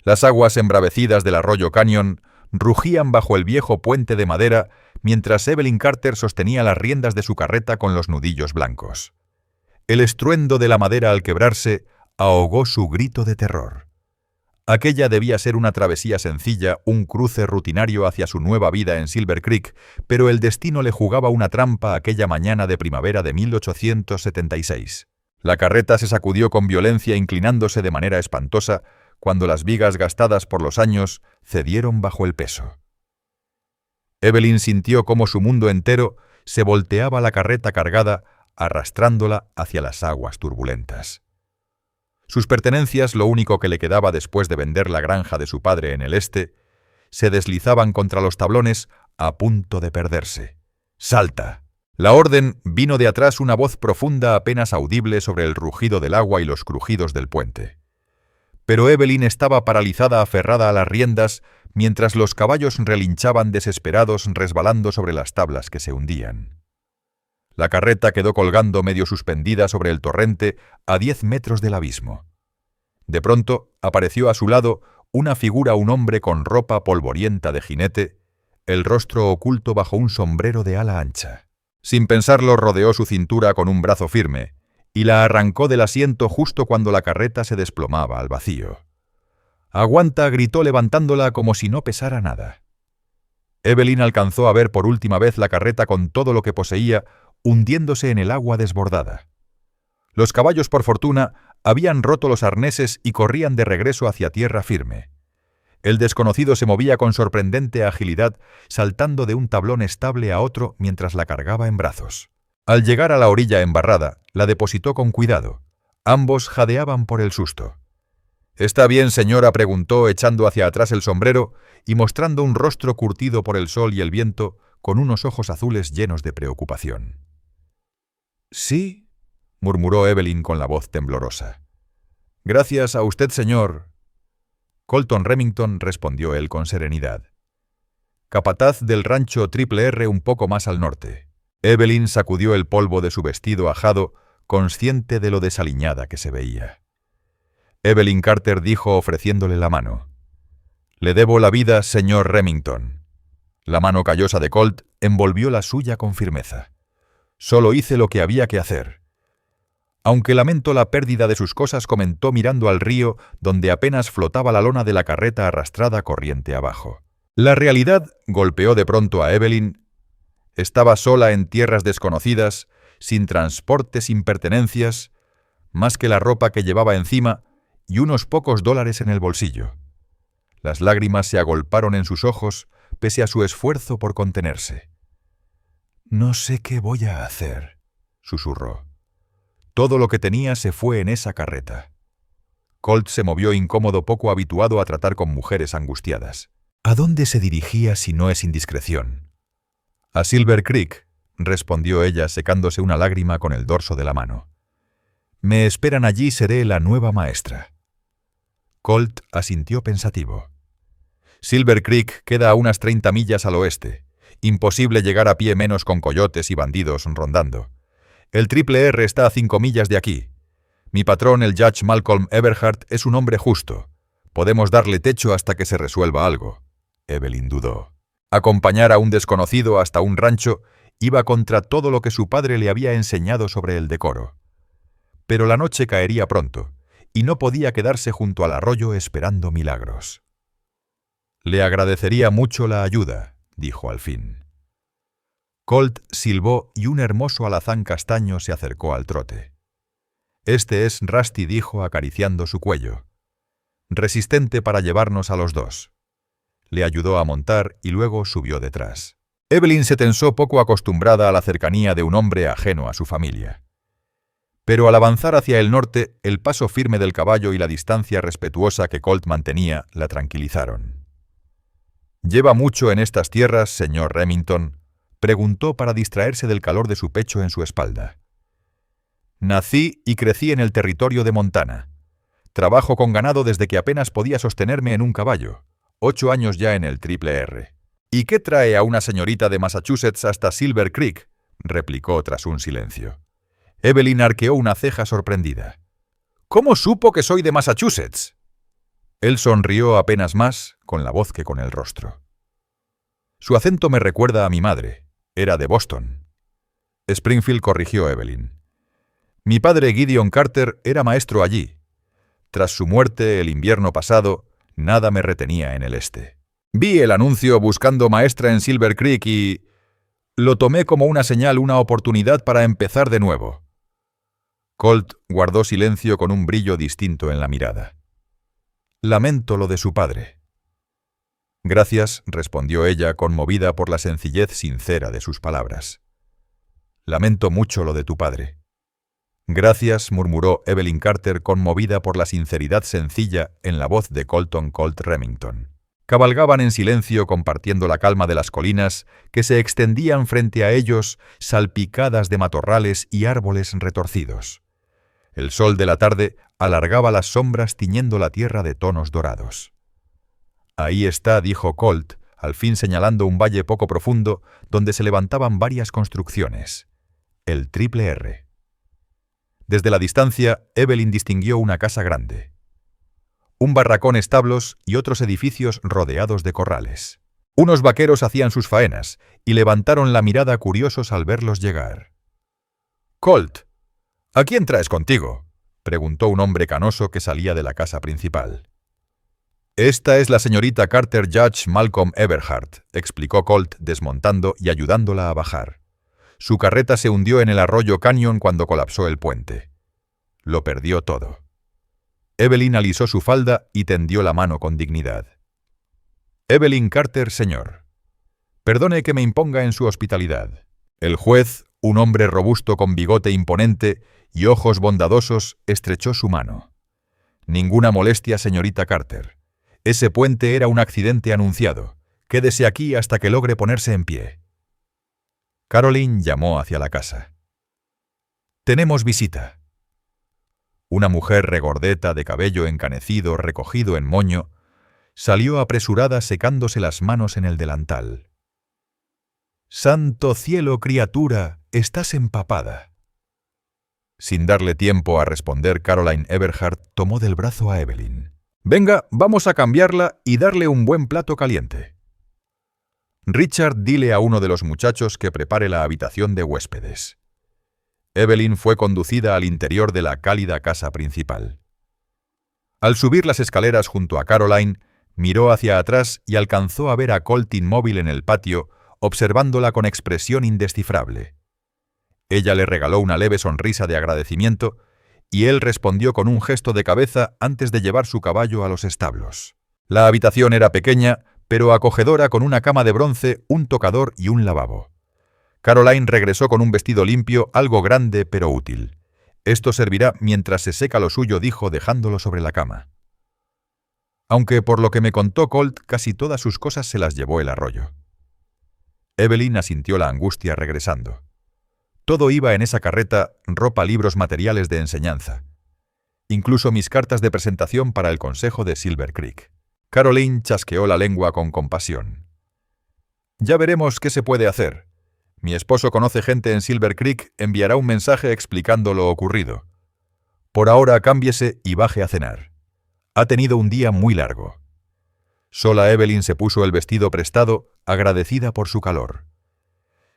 Las aguas embravecidas del arroyo Canyon rugían bajo el viejo puente de madera mientras Evelyn Carter sostenía las riendas de su carreta con los nudillos blancos. El estruendo de la madera al quebrarse ahogó su grito de terror. Aquella debía ser una travesía sencilla, un cruce rutinario hacia su nueva vida en Silver Creek, pero el destino le jugaba una trampa aquella mañana de primavera de 1876. La carreta se sacudió con violencia, inclinándose de manera espantosa, cuando las vigas gastadas por los años cedieron bajo el peso. Evelyn sintió cómo su mundo entero se volteaba la carreta cargada, arrastrándola hacia las aguas turbulentas. Sus pertenencias, lo único que le quedaba después de vender la granja de su padre en el este, se deslizaban contra los tablones a punto de perderse. ¡Salta! La orden vino de atrás, una voz profunda apenas audible sobre el rugido del agua y los crujidos del puente. Pero Evelyn estaba paralizada, aferrada a las riendas, mientras los caballos relinchaban desesperados, resbalando sobre las tablas que se hundían. La carreta quedó colgando medio suspendida sobre el torrente a 10 metros del abismo. De pronto apareció a su lado una figura, un hombre con ropa polvorienta de jinete, el rostro oculto bajo un sombrero de ala ancha. Sin pensarlo, rodeó su cintura con un brazo firme y la arrancó del asiento justo cuando la carreta se desplomaba al vacío. «¡Aguanta!», gritó levantándola como si no pesara nada. Evelyn alcanzó a ver por última vez la carreta con todo lo que poseía, hundiéndose en el agua desbordada. Los caballos, por fortuna, habían roto los arneses y corrían de regreso hacia tierra firme. El desconocido se movía con sorprendente agilidad, saltando de un tablón estable a otro mientras la cargaba en brazos. Al llegar a la orilla embarrada, la depositó con cuidado. Ambos jadeaban por el susto. «¿Está bien, señora?», preguntó, echando hacia atrás el sombrero y mostrando un rostro curtido por el sol y el viento, con unos ojos azules llenos de preocupación. «Sí», murmuró Evelyn con la voz temblorosa. «Gracias a usted, señor». Colton Remington, respondió él con serenidad. Capataz del rancho Triple R un poco más al norte. Evelyn sacudió el polvo de su vestido ajado, consciente de lo desaliñada que se veía. Evelyn Carter dijo ofreciéndole la mano. «Le debo la vida, señor Remington». La mano callosa de Colt envolvió la suya con firmeza. «Solo hice lo que había que hacer». Aunque lamento la pérdida de sus cosas, comentó mirando al río, donde apenas flotaba la lona de la carreta arrastrada corriente abajo. La realidad golpeó de pronto a Evelyn. Estaba sola en tierras desconocidas, sin transporte, sin pertenencias, más que la ropa que llevaba encima y unos pocos dólares en el bolsillo. Las lágrimas se agolparon en sus ojos, pese a su esfuerzo por contenerse. «No sé qué voy a hacer», susurró. Todo lo que tenía se fue en esa carreta. Colt se movió incómodo, poco habituado a tratar con mujeres angustiadas. «¿A dónde se dirigía si no es indiscreción?» «A Silver Creek», respondió ella, secándose una lágrima con el dorso de la mano. «Me esperan allí, seré la nueva maestra». Colt asintió pensativo. «Silver Creek queda a unas 30 millas al oeste. Imposible llegar a pie, menos con coyotes y bandidos rondando. El Triple R está a 5 millas de aquí. Mi patrón, el Judge Malcolm Everhart, es un hombre justo. Podemos darle techo hasta que se resuelva algo». Evelyn dudó. Acompañar a un desconocido hasta un rancho iba contra todo lo que su padre le había enseñado sobre el decoro. Pero la noche caería pronto, y no podía quedarse junto al arroyo esperando milagros. «Le agradecería mucho la ayuda», dijo al fin. Colt silbó y un hermoso alazán castaño se acercó al trote. «Este es Rusty», dijo acariciando su cuello. «Resistente para llevarnos a los dos». Le ayudó a montar y luego subió detrás. Evelyn se tensó, poco acostumbrada a la cercanía de un hombre ajeno a su familia. Pero al avanzar hacia el norte, el paso firme del caballo y la distancia respetuosa que Colt mantenía la tranquilizaron. «¿Lleva mucho en estas tierras, señor Remington?», preguntó para distraerse del calor de su pecho en su espalda. «Nací y crecí en el territorio de Montana. Trabajo con ganado desde que apenas podía sostenerme en un caballo. 8 años ya en el Triple R». «¿Y qué trae a una señorita de Massachusetts hasta Silver Creek?», replicó tras un silencio. Evelyn arqueó una ceja sorprendida. «¿Cómo supo que soy de Massachusetts?». Él sonrió apenas más con la voz que con el rostro. Su acento me recuerda a mi madre. Era de Boston. Springfield corrigió Evelyn. Mi padre Gideon Carter era maestro allí. Tras su muerte el invierno pasado, nada me retenía en el este. Vi el anuncio buscando maestra en Silver Creek y... lo tomé como una señal, una oportunidad para empezar de nuevo. Colt guardó silencio con un brillo distinto en la mirada. Lamento lo de su padre. Gracias, respondió ella, conmovida por la sencillez sincera de sus palabras. Lamento mucho lo de tu padre. Gracias, murmuró Evelyn Carter, conmovida por la sinceridad sencilla en la voz de Colton Colt Remington. Cabalgaban en silencio compartiendo la calma de las colinas que se extendían frente a ellos, salpicadas de matorrales y árboles retorcidos. El sol de la tarde alargaba las sombras tiñendo la tierra de tonos dorados. Ahí está, dijo Colt, al fin señalando un valle poco profundo donde se levantaban varias construcciones. El Triple R. Desde la distancia, Evelyn distinguió una casa grande. Un barracón, establos y otros edificios rodeados de corrales. Unos vaqueros hacían sus faenas y levantaron la mirada curiosos al verlos llegar. «Colt, ¿a quién traes contigo?», preguntó un hombre canoso que salía de la casa principal. «Esta es la señorita Carter Judge Malcolm Everhart», explicó Colt desmontando y ayudándola a bajar. Su carreta se hundió en el arroyo Canyon cuando colapsó el puente. Lo perdió todo. Evelyn alisó su falda y tendió la mano con dignidad. «Evelyn Carter, señor. Perdone que me imponga en su hospitalidad». El juez, un hombre robusto con bigote imponente y ojos bondadosos, estrechó su mano. «Ninguna molestia, señorita Carter. Ese puente era un accidente anunciado. Quédese aquí hasta que logre ponerse en pie». Caroline llamó hacia la casa. «Tenemos visita». Una mujer regordeta de cabello encanecido recogido en moño salió apresurada secándose las manos en el delantal. «Santo cielo, criatura, estás empapada». Sin darle tiempo a responder, Caroline Everhart tomó del brazo a Evelyn. «Venga, vamos a cambiarla y darle un buen plato caliente». «Richard, dile a uno de los muchachos que prepare la habitación de huéspedes». Evelyn fue conducida al interior de la cálida casa principal. Al subir las escaleras junto a Caroline, miró hacia atrás y alcanzó a ver a Colt inmóvil en el patio, observándola con expresión indescifrable. Ella le regaló una leve sonrisa de agradecimiento y él respondió con un gesto de cabeza antes de llevar su caballo a los establos. La habitación era pequeña, pero acogedora, con una cama de bronce, un tocador y un lavabo. Caroline regresó con un vestido limpio, algo grande pero útil. «Esto servirá mientras se seca lo suyo», dijo, dejándolo sobre la cama. Aunque por lo que me contó Colt, casi todas sus cosas se las llevó el arroyo. Evelyn asintió la angustia regresando. Todo iba en esa carreta: ropa, libros, materiales de enseñanza. Incluso mis cartas de presentación para el consejo de Silver Creek. Caroline chasqueó la lengua con compasión. «Ya veremos qué se puede hacer. Mi esposo conoce gente en Silver Creek, enviará un mensaje explicando lo ocurrido. Por ahora cámbiese y baje a cenar. Ha tenido un día muy largo». Sola Evelyn se puso el vestido prestado, agradecida por su calor.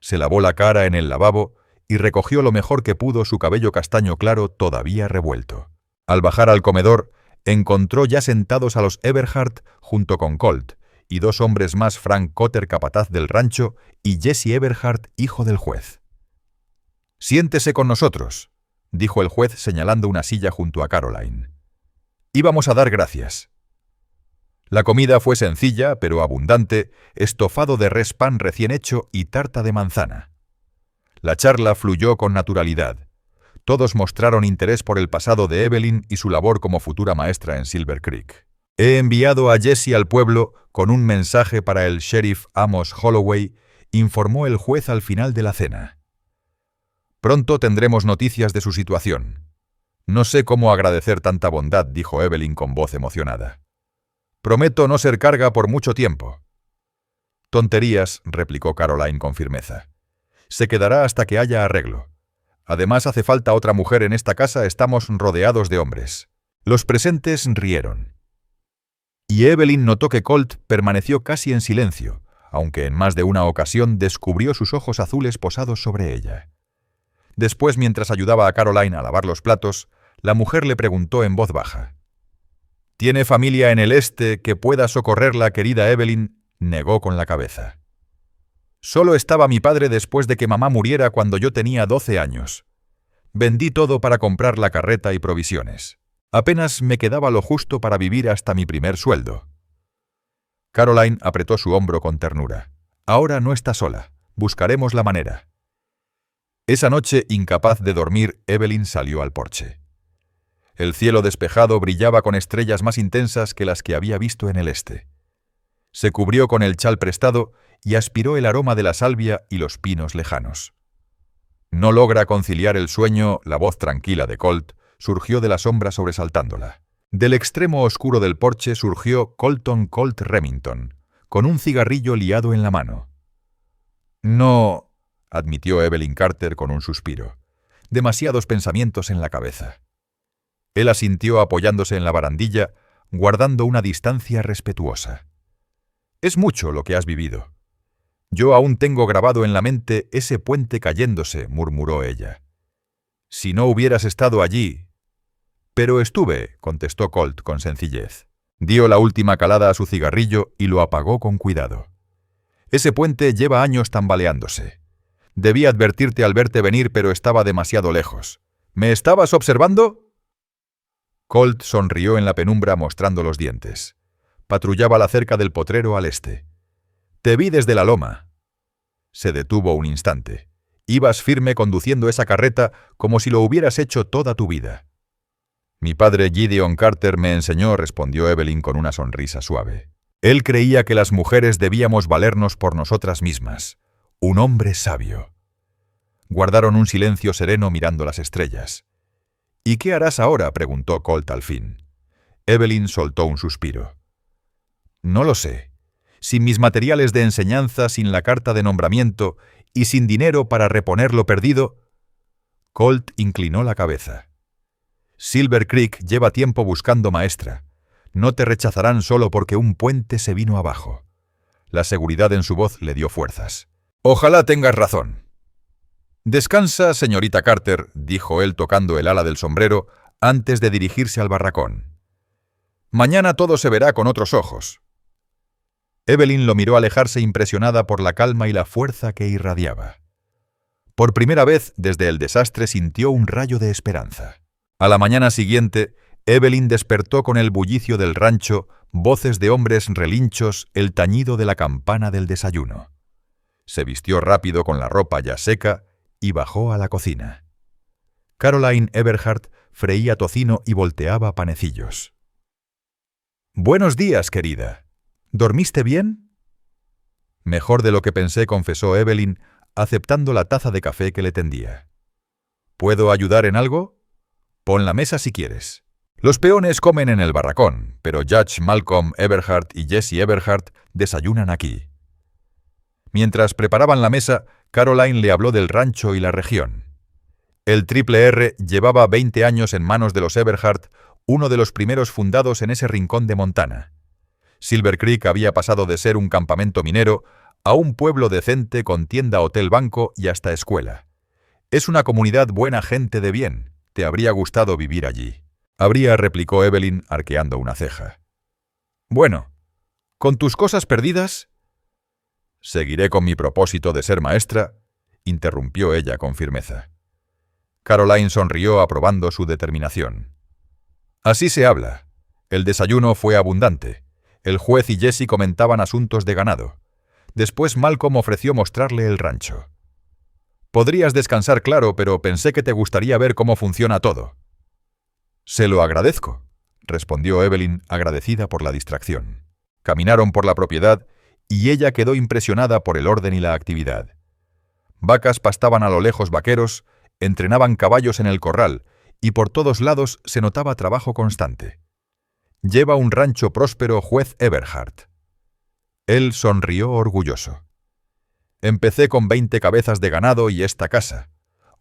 Se lavó la cara en el lavabo y recogió lo mejor que pudo su cabello castaño claro todavía revuelto. Al bajar al comedor, encontró ya sentados a los Everhart junto con Colt y dos hombres más, Frank Cotter, capataz del rancho, y Jesse Everhart, hijo del juez. «Siéntese con nosotros», dijo el juez señalando una silla junto a Caroline. «Íbamos a dar gracias». La comida fue sencilla, pero abundante: estofado de res, pan recién hecho y tarta de manzana. La charla fluyó con naturalidad. Todos mostraron interés por el pasado de Evelyn y su labor como futura maestra en Silver Creek. «He enviado a Jesse al pueblo con un mensaje para el sheriff Amos Holloway», informó el juez al final de la cena. «Pronto tendremos noticias de su situación. No sé cómo agradecer tanta bondad», dijo Evelyn con voz emocionada. «Prometo no ser carga por mucho tiempo». «Tonterías», replicó Caroline con firmeza. «Se quedará hasta que haya arreglo. Además, hace falta otra mujer en esta casa, estamos rodeados de hombres». Los presentes rieron. Y Evelyn notó que Colt permaneció casi en silencio, aunque en más de una ocasión descubrió sus ojos azules posados sobre ella. Después, mientras ayudaba a Caroline a lavar los platos, la mujer le preguntó en voz baja. ¿Tiene familia en el este que pueda socorrerla, querida Evelyn? Negó con la cabeza. Solo estaba mi padre después de que mamá muriera cuando yo tenía 12 años. Vendí todo para comprar la carreta y provisiones. Apenas me quedaba lo justo para vivir hasta mi primer sueldo. Caroline apretó su hombro con ternura. Ahora no está sola. Buscaremos la manera. Esa noche, incapaz de dormir, Evelyn salió al porche. El cielo despejado brillaba con estrellas más intensas que las que había visto en el este. Se cubrió con el chal prestado y aspiró el aroma de la salvia y los pinos lejanos. No logra conciliar el sueño, la voz tranquila de Colt surgió de la sombra sobresaltándola. Del extremo oscuro del porche surgió Colton Colt Remington, con un cigarrillo liado en la mano. No, admitió Evelyn Carter con un suspiro. Demasiados pensamientos en la cabeza. Él asintió apoyándose en la barandilla, guardando una distancia respetuosa. Es mucho lo que has vivido. Yo aún tengo grabado en la mente ese puente cayéndose, murmuró ella. Si no hubieras estado allí... Pero estuve, contestó Colt con sencillez. Dio la última calada a su cigarrillo y lo apagó con cuidado. Ese puente lleva años tambaleándose. Debí advertirte al verte venir, pero estaba demasiado lejos. ¿Me estabas observando? Colt sonrió en la penumbra mostrando los dientes. Patrullaba la cerca del potrero al este. Te vi desde la loma. Se detuvo un instante. Ibas firme conduciendo esa carreta como si lo hubieras hecho toda tu vida. Mi padre Gideon Carter me enseñó, respondió Evelyn con una sonrisa suave. Él creía que las mujeres debíamos valernos por nosotras mismas. Un hombre sabio. Guardaron un silencio sereno mirando las estrellas. ¿Y qué harás ahora?, preguntó Colt al fin. Evelyn soltó un suspiro. No lo sé. Sin mis materiales de enseñanza, sin la carta de nombramiento y sin dinero para reponer lo perdido... Colt inclinó la cabeza. Silver Creek lleva tiempo buscando maestra. No te rechazarán solo porque un puente se vino abajo. La seguridad en su voz le dio fuerzas. Ojalá tengas razón. Descansa, señorita Carter, dijo él tocando el ala del sombrero antes de dirigirse al barracón. Mañana todo se verá con otros ojos. Evelyn lo miró alejarse impresionada por la calma y la fuerza que irradiaba. Por primera vez desde el desastre sintió un rayo de esperanza. A la mañana siguiente, Evelyn despertó con el bullicio del rancho, voces de hombres relinchos, el tañido de la campana del desayuno. Se vistió rápido con la ropa ya seca y bajó a la cocina. Caroline Everhart freía tocino y volteaba panecillos. «Buenos días, querida. ¿Dormiste bien?» «Mejor de lo que pensé», confesó Evelyn, aceptando la taza de café que le tendía. «¿Puedo ayudar en algo? Pon la mesa si quieres». Los peones comen en el barracón, pero Judge Malcolm Everhart y Jesse Everhart desayunan aquí. Mientras preparaban la mesa, Caroline le habló del rancho y la región. El Triple R llevaba 20 años en manos de los Everhart, uno de los primeros fundados en ese rincón de Montana. Silver Creek había pasado de ser un campamento minero a un pueblo decente con tienda, hotel, banco y hasta escuela. Es una comunidad buena gente de bien. Te habría gustado vivir allí. Habría, replicó Evelyn, arqueando una ceja. Bueno, ¿con tus cosas perdidas? Seguiré con mi propósito de ser maestra, interrumpió ella con firmeza. Caroline sonrió aprobando su determinación. Así se habla. El desayuno fue abundante. El juez y Jesse comentaban asuntos de ganado. Después Malcolm ofreció mostrarle el rancho. Podrías descansar, claro, pero pensé que te gustaría ver cómo funciona todo. Se lo agradezco, respondió Evelyn, agradecida por la distracción. Caminaron por la propiedad y ella quedó impresionada por el orden y la actividad. Vacas pastaban a lo lejos vaqueros, entrenaban caballos en el corral y por todos lados se notaba trabajo constante. Lleva un rancho próspero, juez Everhart. Él sonrió orgulloso. Empecé con 20 cabezas de ganado y esta casa.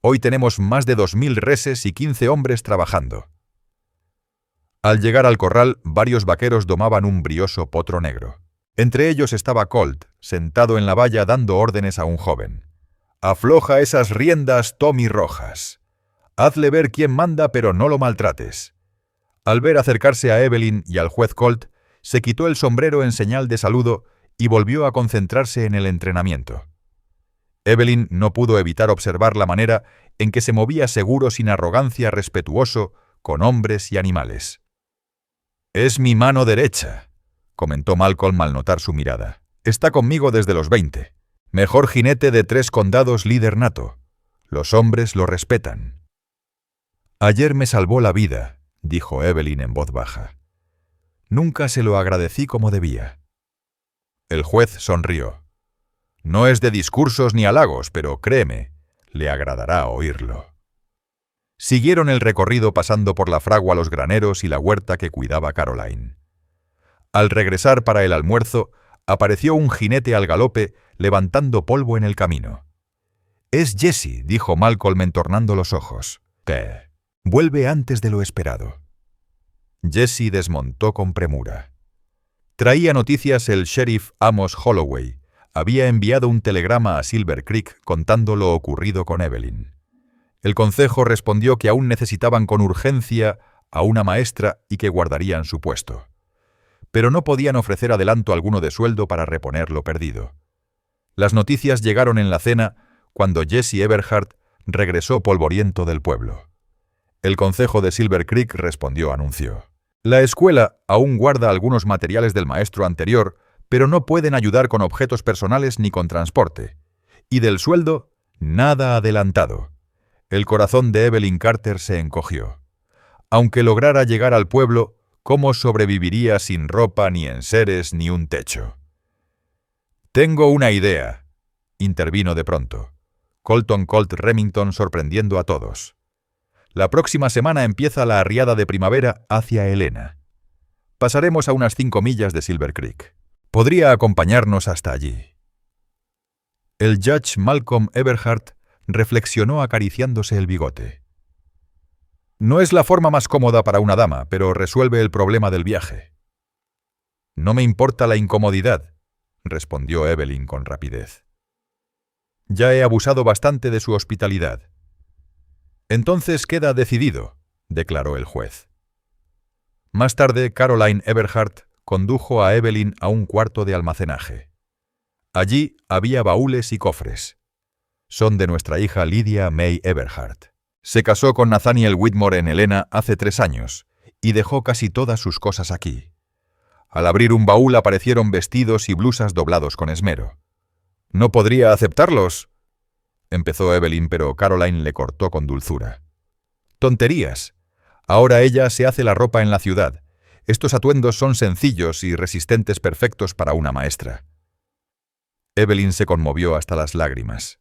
Hoy tenemos más de 2000 reses y 15 hombres trabajando. Al llegar al corral, varios vaqueros domaban un brioso potro negro. Entre ellos estaba Colt, sentado en la valla dando órdenes a un joven. «Afloja esas riendas, Tommy Rojas. Hazle ver quién manda, pero no lo maltrates». Al ver acercarse a Evelyn y al juez Colt, se quitó el sombrero en señal de saludo y volvió a concentrarse en el entrenamiento. Evelyn no pudo evitar observar la manera en que se movía seguro, sin arrogancia, respetuoso, con hombres y animales. «Es mi mano derecha», comentó Malcolm al notar su mirada. «Está conmigo desde los 20. Mejor jinete de 3 condados, líder nato. Los hombres lo respetan». «Ayer me salvó la vida», dijo Evelyn en voz baja. «Nunca se lo agradecí como debía». El juez sonrió. «No es de discursos ni halagos, pero créeme, le agradará oírlo». Siguieron el recorrido pasando por la fragua, los graneros y la huerta que cuidaba Caroline. Al regresar para el almuerzo, apareció un jinete al galope, levantando polvo en el camino. «Es Jesse», dijo Malcolm entornando los ojos. «¿Qué? Vuelve antes de lo esperado». Jesse desmontó con premura. Traía noticias el sheriff Amos Holloway. Había enviado un telegrama a Silver Creek contando lo ocurrido con Evelyn. El concejo respondió que aún necesitaban con urgencia a una maestra y que guardarían su puesto. Pero no podían ofrecer adelanto alguno de sueldo para reponer lo perdido. Las noticias llegaron en la cena cuando Jesse Everhart regresó polvoriento del pueblo. El concejo de Silver Creek respondió, anunció: «La escuela aún guarda algunos materiales del maestro anterior, pero no pueden ayudar con objetos personales ni con transporte. Y del sueldo, nada adelantado». El corazón de Evelyn Carter se encogió. Aunque lograra llegar al pueblo, ¿cómo sobreviviría sin ropa, ni enseres, ni un techo? «Tengo una idea», intervino de pronto. Colton Colt Remington, sorprendiendo a todos. «La próxima semana empieza la arriada de primavera hacia Helena. Pasaremos a unas 5 millas de Silver Creek. Podría acompañarnos hasta allí». El judge Malcolm Everhart reflexionó acariciándose el bigote. «No es la forma más cómoda para una dama, pero resuelve el problema del viaje». «No me importa la incomodidad», respondió Evelyn con rapidez. «Ya he abusado bastante de su hospitalidad». «Entonces queda decidido», declaró el juez. Más tarde, Caroline Everhart condujo a Evelyn a un cuarto de almacenaje. Allí había baúles y cofres. «Son de nuestra hija Lydia May Everhart. Se casó con Nathaniel Whitmore en Helena hace 3 años y dejó casi todas sus cosas aquí». Al abrir un baúl aparecieron vestidos y blusas doblados con esmero. «¿No podría aceptarlos?», empezó Evelyn, pero Caroline le cortó con dulzura. «Tonterías. Ahora ella se hace la ropa en la ciudad. Estos atuendos son sencillos y resistentes, perfectos para una maestra». Evelyn se conmovió hasta las lágrimas.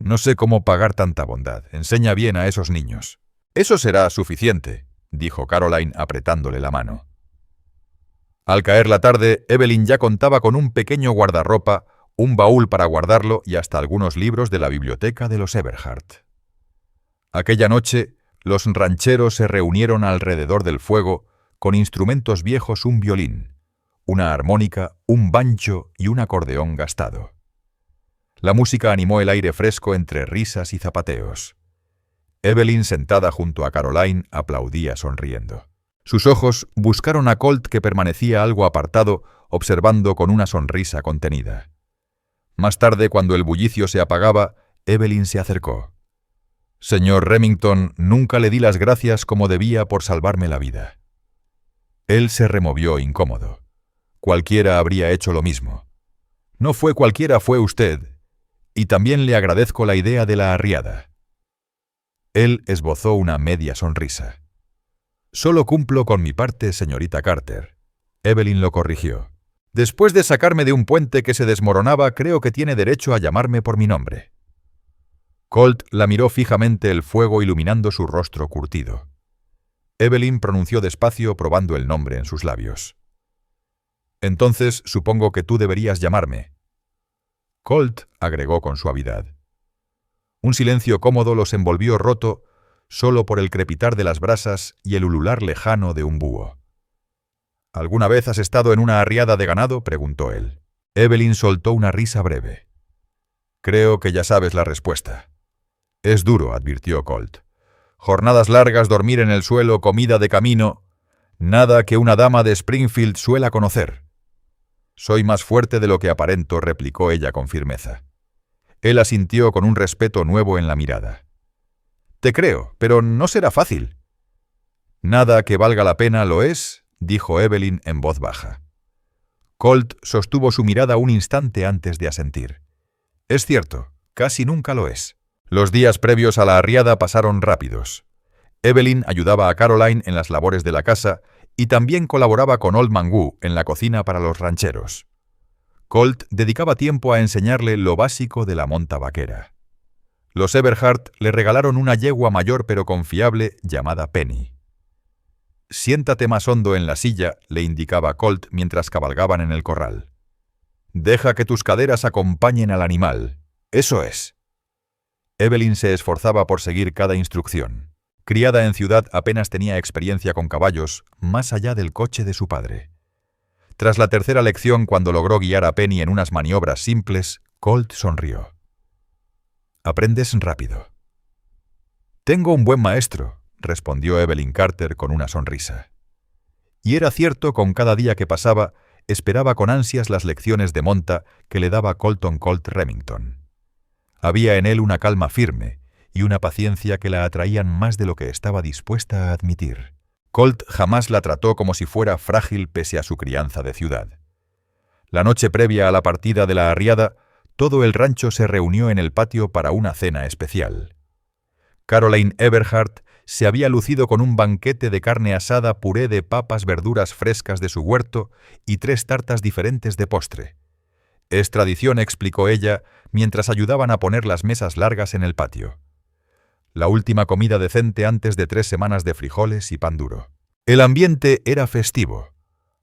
«No sé cómo pagar tanta bondad. Enseña bien a esos niños». «Eso será suficiente», dijo Caroline apretándole la mano. Al caer la tarde, Evelyn ya contaba con un pequeño guardarropa, un baúl para guardarlo y hasta algunos libros de la biblioteca de los Everhart. Aquella noche, los rancheros se reunieron alrededor del fuego con instrumentos viejos, un violín, una armónica, un banjo y un acordeón gastado. La música animó el aire fresco entre risas y zapateos. Evelyn, sentada junto a Caroline, aplaudía sonriendo. Sus ojos buscaron a Colt, que permanecía algo apartado, observando con una sonrisa contenida. Más tarde, cuando el bullicio se apagaba, Evelyn se acercó. «Señor Remington, nunca le di las gracias como debía por salvarme la vida». Él se removió incómodo. «Cualquiera habría hecho lo mismo». «No fue cualquiera, fue usted. Y también le agradezco la idea de la arriada». Él esbozó una media sonrisa. «Solo cumplo con mi parte, señorita Carter». Evelyn lo corrigió. «Después de sacarme de un puente que se desmoronaba, creo que tiene derecho a llamarme por mi nombre». Colt la miró fijamente, el fuego iluminando su rostro curtido. Evelyn pronunció despacio, probando el nombre en sus labios. «Entonces supongo que tú deberías llamarme». Colt agregó con suavidad. Un silencio cómodo los envolvió roto, solo por el crepitar de las brasas y el ulular lejano de un búho. —¿Alguna vez has estado en una arriada de ganado? —preguntó él. Evelyn soltó una risa breve. —Creo que ya sabes la respuesta. —Es duro —advirtió Colt—. Jornadas largas, dormir en el suelo, comida de camino... Nada que una dama de Springfield suela conocer. —Soy más fuerte de lo que aparento —replicó ella con firmeza. Él asintió con un respeto nuevo en la mirada. —Te creo, pero no será fácil. —Nada que valga la pena lo es —dijo Evelyn en voz baja. Colt sostuvo su mirada un instante antes de asentir. —Es cierto, casi nunca lo es. Los días previos a la arriada pasaron rápidos. Evelyn ayudaba a Caroline en las labores de la casa y también colaboraba con Old Mangú en la cocina para los rancheros. Colt dedicaba tiempo a enseñarle lo básico de la monta vaquera. Los Everhart le regalaron una yegua mayor pero confiable llamada Penny. —Siéntate más hondo en la silla —le indicaba Colt mientras cabalgaban en el corral. —Deja que tus caderas acompañen al animal. Eso es. Evelyn se esforzaba por seguir cada instrucción. Criada en ciudad, apenas tenía experiencia con caballos, más allá del coche de su padre. Tras la tercera lección, cuando logró guiar a Penny en unas maniobras simples, Colt sonrió. —Aprendes rápido. —Tengo un buen maestro —respondió Evelyn Carter con una sonrisa. Y era cierto, con cada día que pasaba, esperaba con ansias las lecciones de monta que le daba Colton Colt Remington. Había en él una calma firme y una paciencia que la atraían más de lo que estaba dispuesta a admitir. Colt jamás la trató como si fuera frágil pese a su crianza de ciudad. La noche previa a la partida de la arriada, todo el rancho se reunió en el patio para una cena especial. Caroline Everhart se había lucido con un banquete de carne asada, puré de papas, verduras frescas de su huerto y 3 tartas diferentes de postre. Es tradición, explicó ella, mientras ayudaban a poner las mesas largas en el patio. La última comida decente antes de 3 semanas de frijoles y pan duro. El ambiente era festivo.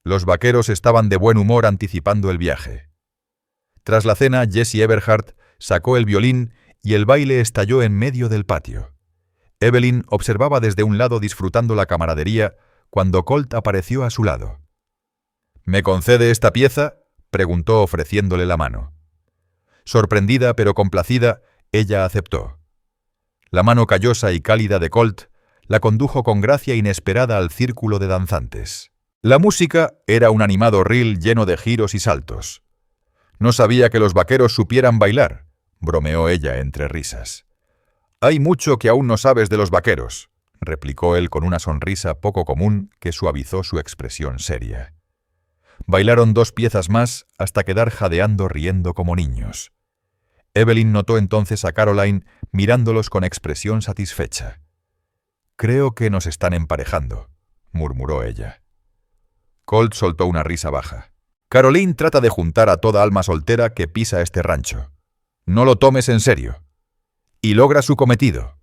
Los vaqueros estaban de buen humor anticipando el viaje. Tras la cena, Jesse Everhart sacó el violín y el baile estalló en medio del patio. Evelyn observaba desde un lado disfrutando la camaradería cuando Colt apareció a su lado. —¿Me concede esta pieza? —preguntó ofreciéndole la mano. Sorprendida pero complacida, ella aceptó. La mano callosa y cálida de Colt la condujo con gracia inesperada al círculo de danzantes. La música era un animado reel lleno de giros y saltos. —No sabía que los vaqueros supieran bailar —bromeó ella entre risas. —Hay mucho que aún no sabes de los vaqueros —replicó él con una sonrisa poco común que suavizó su expresión seria. Bailaron 2 piezas más hasta quedar jadeando riendo como niños. Evelyn notó entonces a Caroline mirándolos con expresión satisfecha. —Creo que nos están emparejando —murmuró ella. Colt soltó una risa baja. —Caroline trata de juntar a toda alma soltera que pisa este rancho. No lo tomes en serio. Y logra su cometido.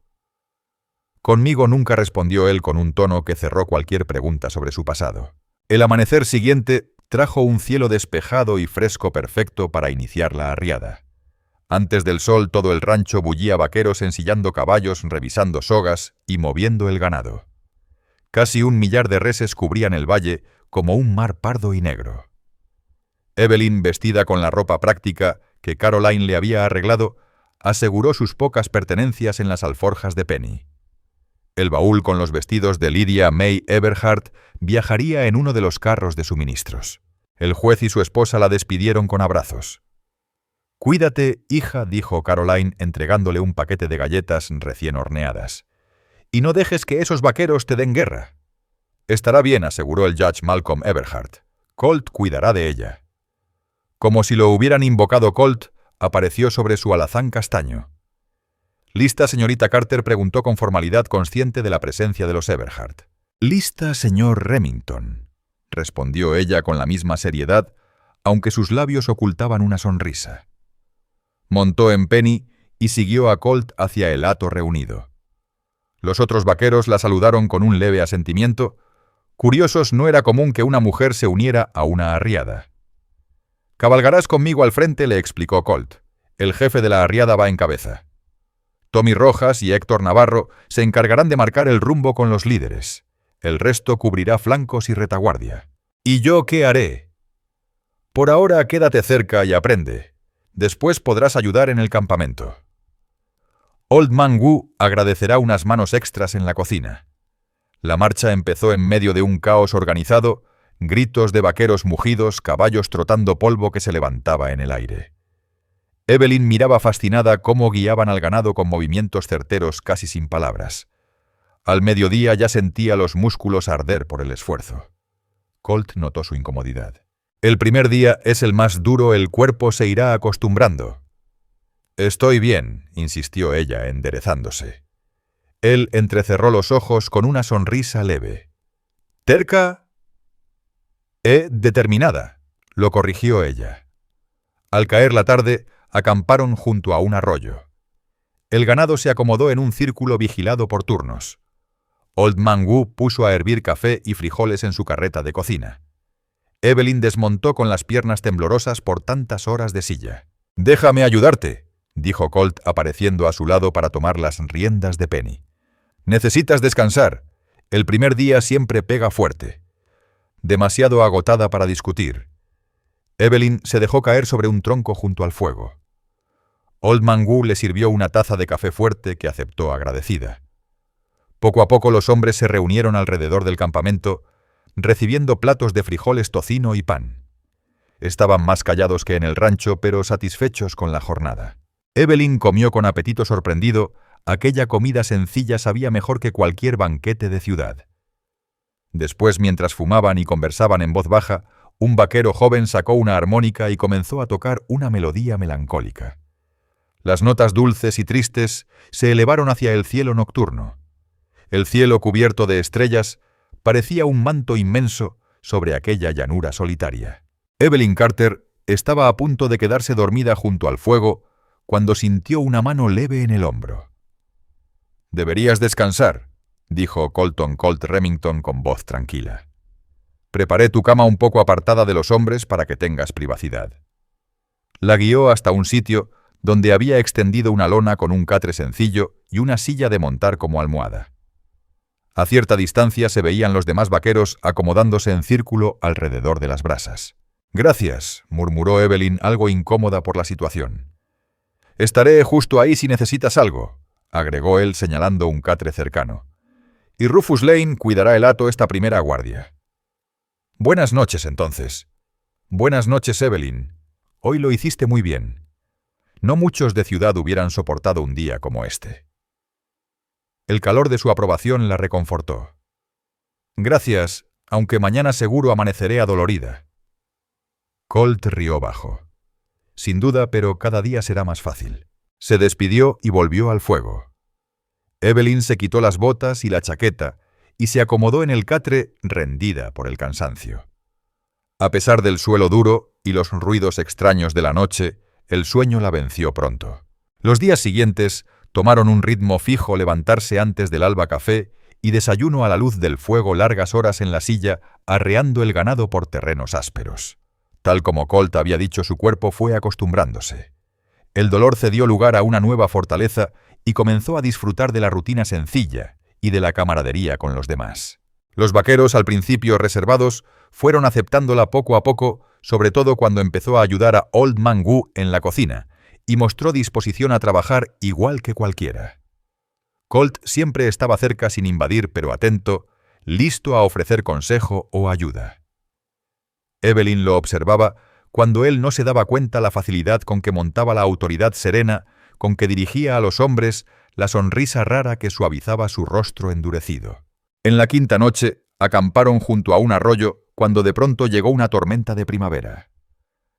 Conmigo nunca, respondió él con un tono que cerró cualquier pregunta sobre su pasado. El amanecer siguiente trajo un cielo despejado y fresco perfecto para iniciar la arriada. Antes del sol todo el rancho bullía vaqueros ensillando caballos, revisando sogas y moviendo el ganado. Casi 1 millar de reses cubrían el valle como un mar pardo y negro. Evelyn, vestida con la ropa práctica que Caroline le había arreglado, aseguró sus pocas pertenencias en las alforjas de Penny. El baúl con los vestidos de Lydia May Everhart viajaría en uno de los carros de suministros. El juez y su esposa la despidieron con abrazos. «Cuídate, hija», dijo Caroline entregándole un paquete de galletas recién horneadas. «Y no dejes que esos vaqueros te den guerra». «Estará bien», aseguró el Judge Malcolm Everhart. «Colt cuidará de ella». Como si lo hubieran invocado, Colt apareció sobre su alazán castaño. «¿Lista, señorita Carter?», preguntó con formalidad, consciente de la presencia de los Everhart. «Lista, señor Remington», respondió ella con la misma seriedad, aunque sus labios ocultaban una sonrisa. Montó en Penny y siguió a Colt hacia el hato reunido. Los otros vaqueros la saludaron con un leve asentimiento. Curiosos, no era común que una mujer se uniera a una arriada. «Cabalgarás conmigo al frente», le explicó Colt. «El jefe de la arriada va en cabeza». Tommy Rojas y Héctor Navarro se encargarán de marcar el rumbo con los líderes. El resto cubrirá flancos y retaguardia. ¿Y yo qué haré? Por ahora quédate cerca y aprende. Después podrás ayudar en el campamento. Old Man Wu agradecerá unas manos extras en la cocina. La marcha empezó en medio de un caos organizado, gritos de vaqueros mugidos, caballos trotando polvo que se levantaba en el aire. Evelyn miraba fascinada cómo guiaban al ganado con movimientos certeros casi sin palabras. Al mediodía ya sentía los músculos arder por el esfuerzo. Colt notó su incomodidad. El primer día es el más duro, el cuerpo se irá acostumbrando. Estoy bien, insistió ella, enderezándose. Él entrecerró los ojos con una sonrisa leve. ¿Terca? Determinada, lo corrigió ella. Al caer la tarde, acamparon junto a un arroyo. El ganado se acomodó en un círculo vigilado por turnos. Old Man Wu puso a hervir café y frijoles en su carreta de cocina. Evelyn desmontó con las piernas temblorosas por tantas horas de silla. «Déjame ayudarte», dijo Colt apareciendo a su lado para tomar las riendas de Penny. «Necesitas descansar. El primer día siempre pega fuerte». Demasiado agotada para discutir. Evelyn se dejó caer sobre un tronco junto al fuego. Old Man Wu le sirvió una taza de café fuerte que aceptó agradecida. Poco a poco los hombres se reunieron alrededor del campamento, recibiendo platos de frijoles, tocino y pan. Estaban más callados que en el rancho, pero satisfechos con la jornada. Evelyn comió con apetito sorprendido. Aquella comida sencilla sabía mejor que cualquier banquete de ciudad. Después, mientras fumaban y conversaban en voz baja, un vaquero joven sacó una armónica y comenzó a tocar una melodía melancólica. Las notas dulces y tristes se elevaron hacia el cielo nocturno. El cielo cubierto de estrellas parecía un manto inmenso sobre aquella llanura solitaria. Evelyn Carter estaba a punto de quedarse dormida junto al fuego cuando sintió una mano leve en el hombro. «Deberías descansar», dijo Colton Colt Remington con voz tranquila. «Preparé tu cama un poco apartada de los hombres para que tengas privacidad». La guió hasta un sitio donde había extendido una lona con un catre sencillo y una silla de montar como almohada. A cierta distancia se veían los demás vaqueros acomodándose en círculo alrededor de las brasas. «Gracias», murmuró Evelyn, algo incómoda por la situación. «Estaré justo ahí si necesitas algo», agregó él señalando un catre cercano. «Y Rufus Lane cuidará el hato esta primera guardia». «Buenas noches, entonces». «Buenas noches, Evelyn. Hoy lo hiciste muy bien. No muchos de ciudad hubieran soportado un día como este». El calor de su aprobación la reconfortó. «Gracias, aunque mañana seguro amaneceré adolorida». Colt rió bajo. «Sin duda, pero cada día será más fácil». Se despidió y volvió al fuego. Evelyn se quitó las botas y la chaqueta y se acomodó en el catre rendida por el cansancio. A pesar del suelo duro y los ruidos extraños de la noche, el sueño la venció pronto. Los días siguientes tomaron un ritmo fijo: levantarse antes del alba café y desayuno a la luz del fuego, largas horas en la silla, arreando el ganado por terrenos ásperos. Tal como Colt había dicho, su cuerpo fue acostumbrándose. El dolor cedió lugar a una nueva fortaleza y comenzó a disfrutar de la rutina sencilla y de la camaradería con los demás. Los vaqueros, al principio reservados, fueron aceptándola poco a poco, sobre todo cuando empezó a ayudar a Old Man Wu en la cocina, y mostró disposición a trabajar igual que cualquiera. Colt siempre estaba cerca sin invadir, pero atento, listo a ofrecer consejo o ayuda. Evelyn lo observaba cuando él no se daba cuenta la facilidad con que montaba la autoridad serena, con que dirigía a los hombres, la sonrisa rara que suavizaba su rostro endurecido. En la quinta noche, acamparon junto a un arroyo cuando de pronto llegó una tormenta de primavera.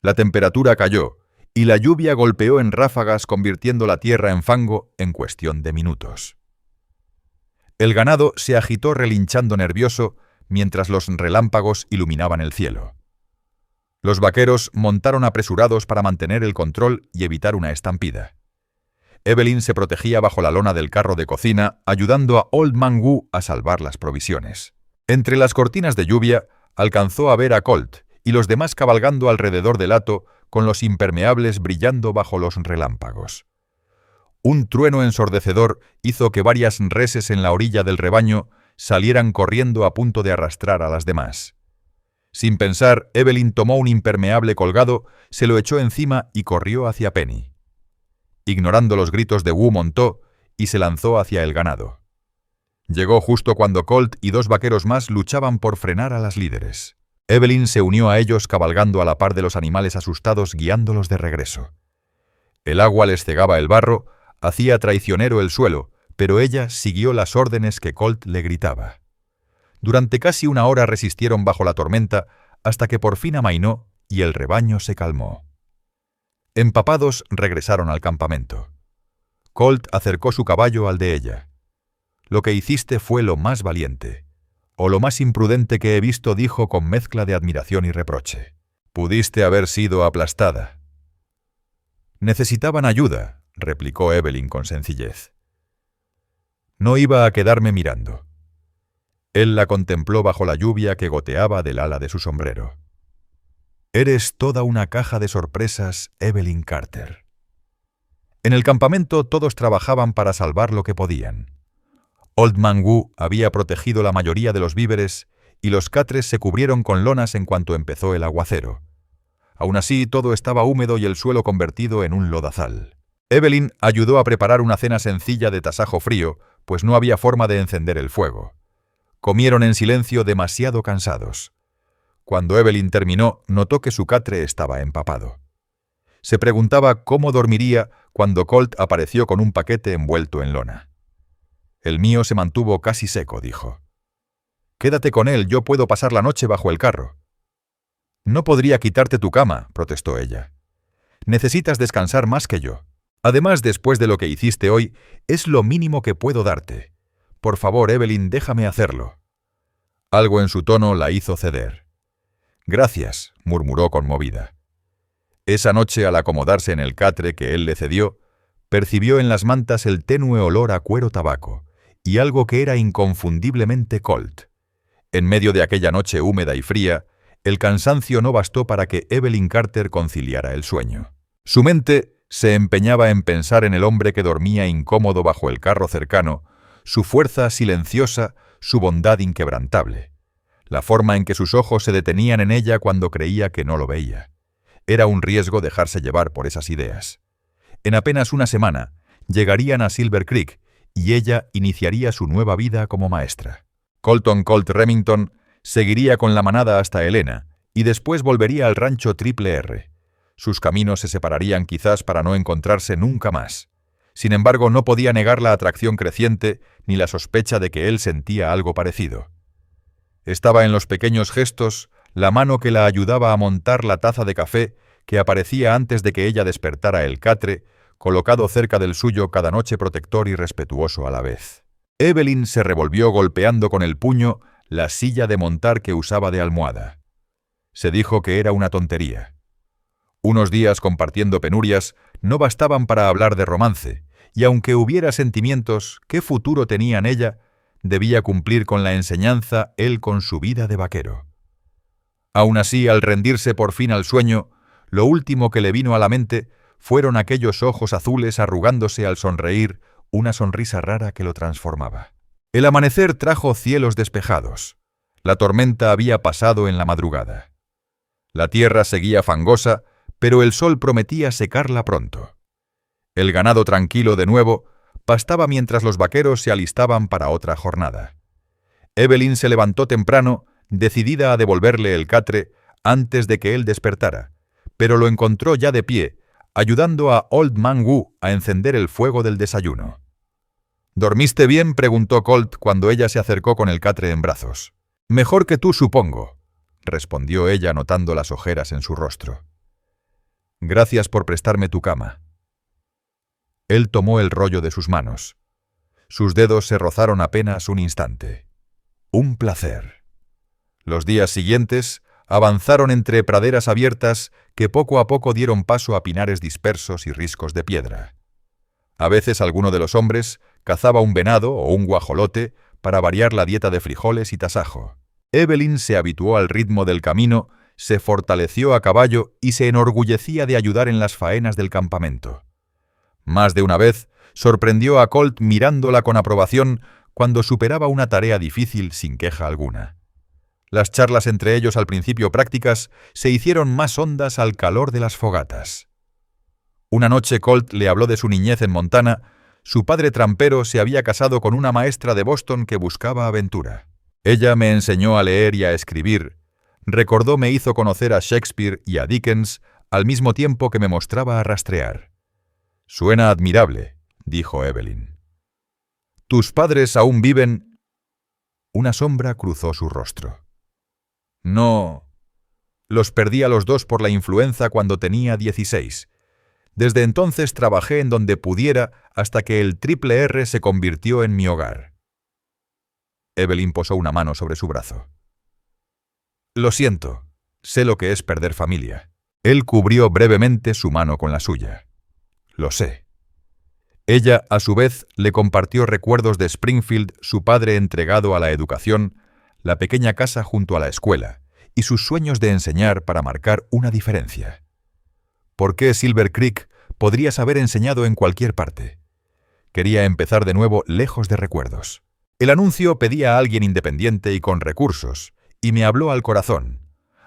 La temperatura cayó y la lluvia golpeó en ráfagas, convirtiendo la tierra en fango en cuestión de minutos. El ganado se agitó relinchando nervioso mientras los relámpagos iluminaban el cielo. Los vaqueros montaron apresurados para mantener el control y evitar una estampida. Evelyn se protegía bajo la lona del carro de cocina, ayudando a Old Man Wu a salvar las provisiones. Entre las cortinas de lluvia, alcanzó a ver a Colt y los demás cabalgando alrededor del hato, con los impermeables brillando bajo los relámpagos. Un trueno ensordecedor hizo que varias reses en la orilla del rebaño salieran corriendo a punto de arrastrar a las demás. Sin pensar, Evelyn tomó un impermeable colgado, se lo echó encima y corrió hacia Penny. Ignorando los gritos de Wu, montó y se lanzó hacia el ganado. Llegó justo cuando Colt y 2 vaqueros más luchaban por frenar a las líderes. Evelyn se unió a ellos cabalgando a la par de los animales asustados, guiándolos de regreso. El agua les cegaba el barro, hacía traicionero el suelo, pero ella siguió las órdenes que Colt le gritaba. Durante casi 1 hora resistieron bajo la tormenta hasta que por fin amainó y el rebaño se calmó. Empapados regresaron al campamento. Colt acercó su caballo al de ella. «Lo que hiciste fue lo más valiente, o lo más imprudente que he visto», dijo con mezcla de admiración y reproche. «Pudiste haber sido aplastada». «Necesitaban ayuda», replicó Evelyn con sencillez. No iba a quedarme mirando. Él la contempló bajo la lluvia que goteaba del ala de su sombrero. «Eres toda una caja de sorpresas, Evelyn Carter». En el campamento todos trabajaban para salvar lo que podían. Old Man Wu había protegido la mayoría de los víveres y los catres se cubrieron con lonas en cuanto empezó el aguacero. Aún así, todo estaba húmedo y el suelo convertido en un lodazal. Evelyn ayudó a preparar una cena sencilla de tasajo frío, pues no había forma de encender el fuego. Comieron en silencio, demasiado cansados. Cuando Evelyn terminó, notó que su catre estaba empapado. Se preguntaba cómo dormiría cuando Colt apareció con un paquete envuelto en lona. «El mío se mantuvo casi seco», dijo. «Quédate con él, yo puedo pasar la noche bajo el carro». «No podría quitarte tu cama», protestó ella. «Necesitas descansar más que yo. Además, después de lo que hiciste hoy, es lo mínimo que puedo darte. Por favor, Evelyn, déjame hacerlo». Algo en su tono la hizo ceder. «Gracias», murmuró conmovida. Esa noche, al acomodarse en el catre que él le cedió, percibió en las mantas el tenue olor a cuero tabaco y algo que era inconfundiblemente Colt. En medio de aquella noche húmeda y fría, el cansancio no bastó para que Evelyn Carter conciliara el sueño. Su mente se empeñaba en pensar en el hombre que dormía incómodo bajo el carro cercano, su fuerza silenciosa, su bondad inquebrantable, la forma en que sus ojos se detenían en ella cuando creía que no lo veía. Era un riesgo dejarse llevar por esas ideas. En apenas 1 semana, llegarían a Silver Creek y ella iniciaría su nueva vida como maestra. Colton Colt Remington seguiría con la manada hasta Helena y después volvería al rancho Triple R. Sus caminos se separarían quizás para no encontrarse nunca más. Sin embargo, no podía negar la atracción creciente ni la sospecha de que él sentía algo parecido. Estaba en los pequeños gestos, la mano que la ayudaba a montar la taza de café que aparecía antes de que ella despertara el catre, colocado cerca del suyo cada noche, protector y respetuoso a la vez. Evelyn se revolvió golpeando con el puño la silla de montar que usaba de almohada. Se dijo que era una tontería. Unos días compartiendo penurias no bastaban para hablar de romance, y aunque hubiera sentimientos, ¿qué futuro tenían ella? Debía cumplir con la enseñanza él con su vida de vaquero. Aún así, al rendirse por fin al sueño, lo último que le vino a la mente fueron aquellos ojos azules arrugándose al sonreír, una sonrisa rara que lo transformaba. El amanecer trajo cielos despejados. La tormenta había pasado en la madrugada. La tierra seguía fangosa, pero el sol prometía secarla pronto. El ganado, tranquilo de nuevo, pastaba mientras los vaqueros se alistaban para otra jornada. Evelyn se levantó temprano, decidida a devolverle el catre antes de que él despertara, pero lo encontró ya de pie, ayudando a Old Man Wu a encender el fuego del desayuno. «¿Dormiste bien?», preguntó Colt cuando ella se acercó con el catre en brazos. «Mejor que tú, supongo», respondió ella notando las ojeras en su rostro. «Gracias por prestarme tu cama». Él tomó el rollo de sus manos. Sus dedos se rozaron apenas un instante. Un placer. Los días siguientes avanzaron entre praderas abiertas que poco a poco dieron paso a pinares dispersos y riscos de piedra. A veces alguno de los hombres cazaba un venado o un guajolote para variar la dieta de frijoles y tasajo. Evelyn se habituó al ritmo del camino, se fortaleció a caballo y se enorgullecía de ayudar en las faenas del campamento. Más de una vez sorprendió a Colt mirándola con aprobación cuando superaba una tarea difícil sin queja alguna. Las charlas entre ellos, al principio prácticas, se hicieron más hondas al calor de las fogatas. Una noche Colt le habló de su niñez en Montana. Su padre trampero se había casado con una maestra de Boston que buscaba aventura. Ella me enseñó a leer y a escribir. Recordó me hizo conocer a Shakespeare y a Dickens al mismo tiempo que me mostraba a rastrear. Suena admirable, dijo Evelyn. ¿Tus padres aún viven? Una sombra cruzó su rostro. No. Los perdí a los dos por la influenza cuando tenía 16. Desde entonces trabajé en donde pudiera hasta que el Triple R se convirtió en mi hogar. Evelyn posó una mano sobre su brazo. Lo siento, sé lo que es perder familia. Él cubrió brevemente su mano con la suya. Lo sé. Ella, a su vez, le compartió recuerdos de Springfield, su padre entregado a la educación, la pequeña casa junto a la escuela, y sus sueños de enseñar para marcar una diferencia. ¿Por qué Silver Creek podrías haber enseñado en cualquier parte? Quería empezar de nuevo lejos de recuerdos. El anuncio pedía a alguien independiente y con recursos, y me habló al corazón,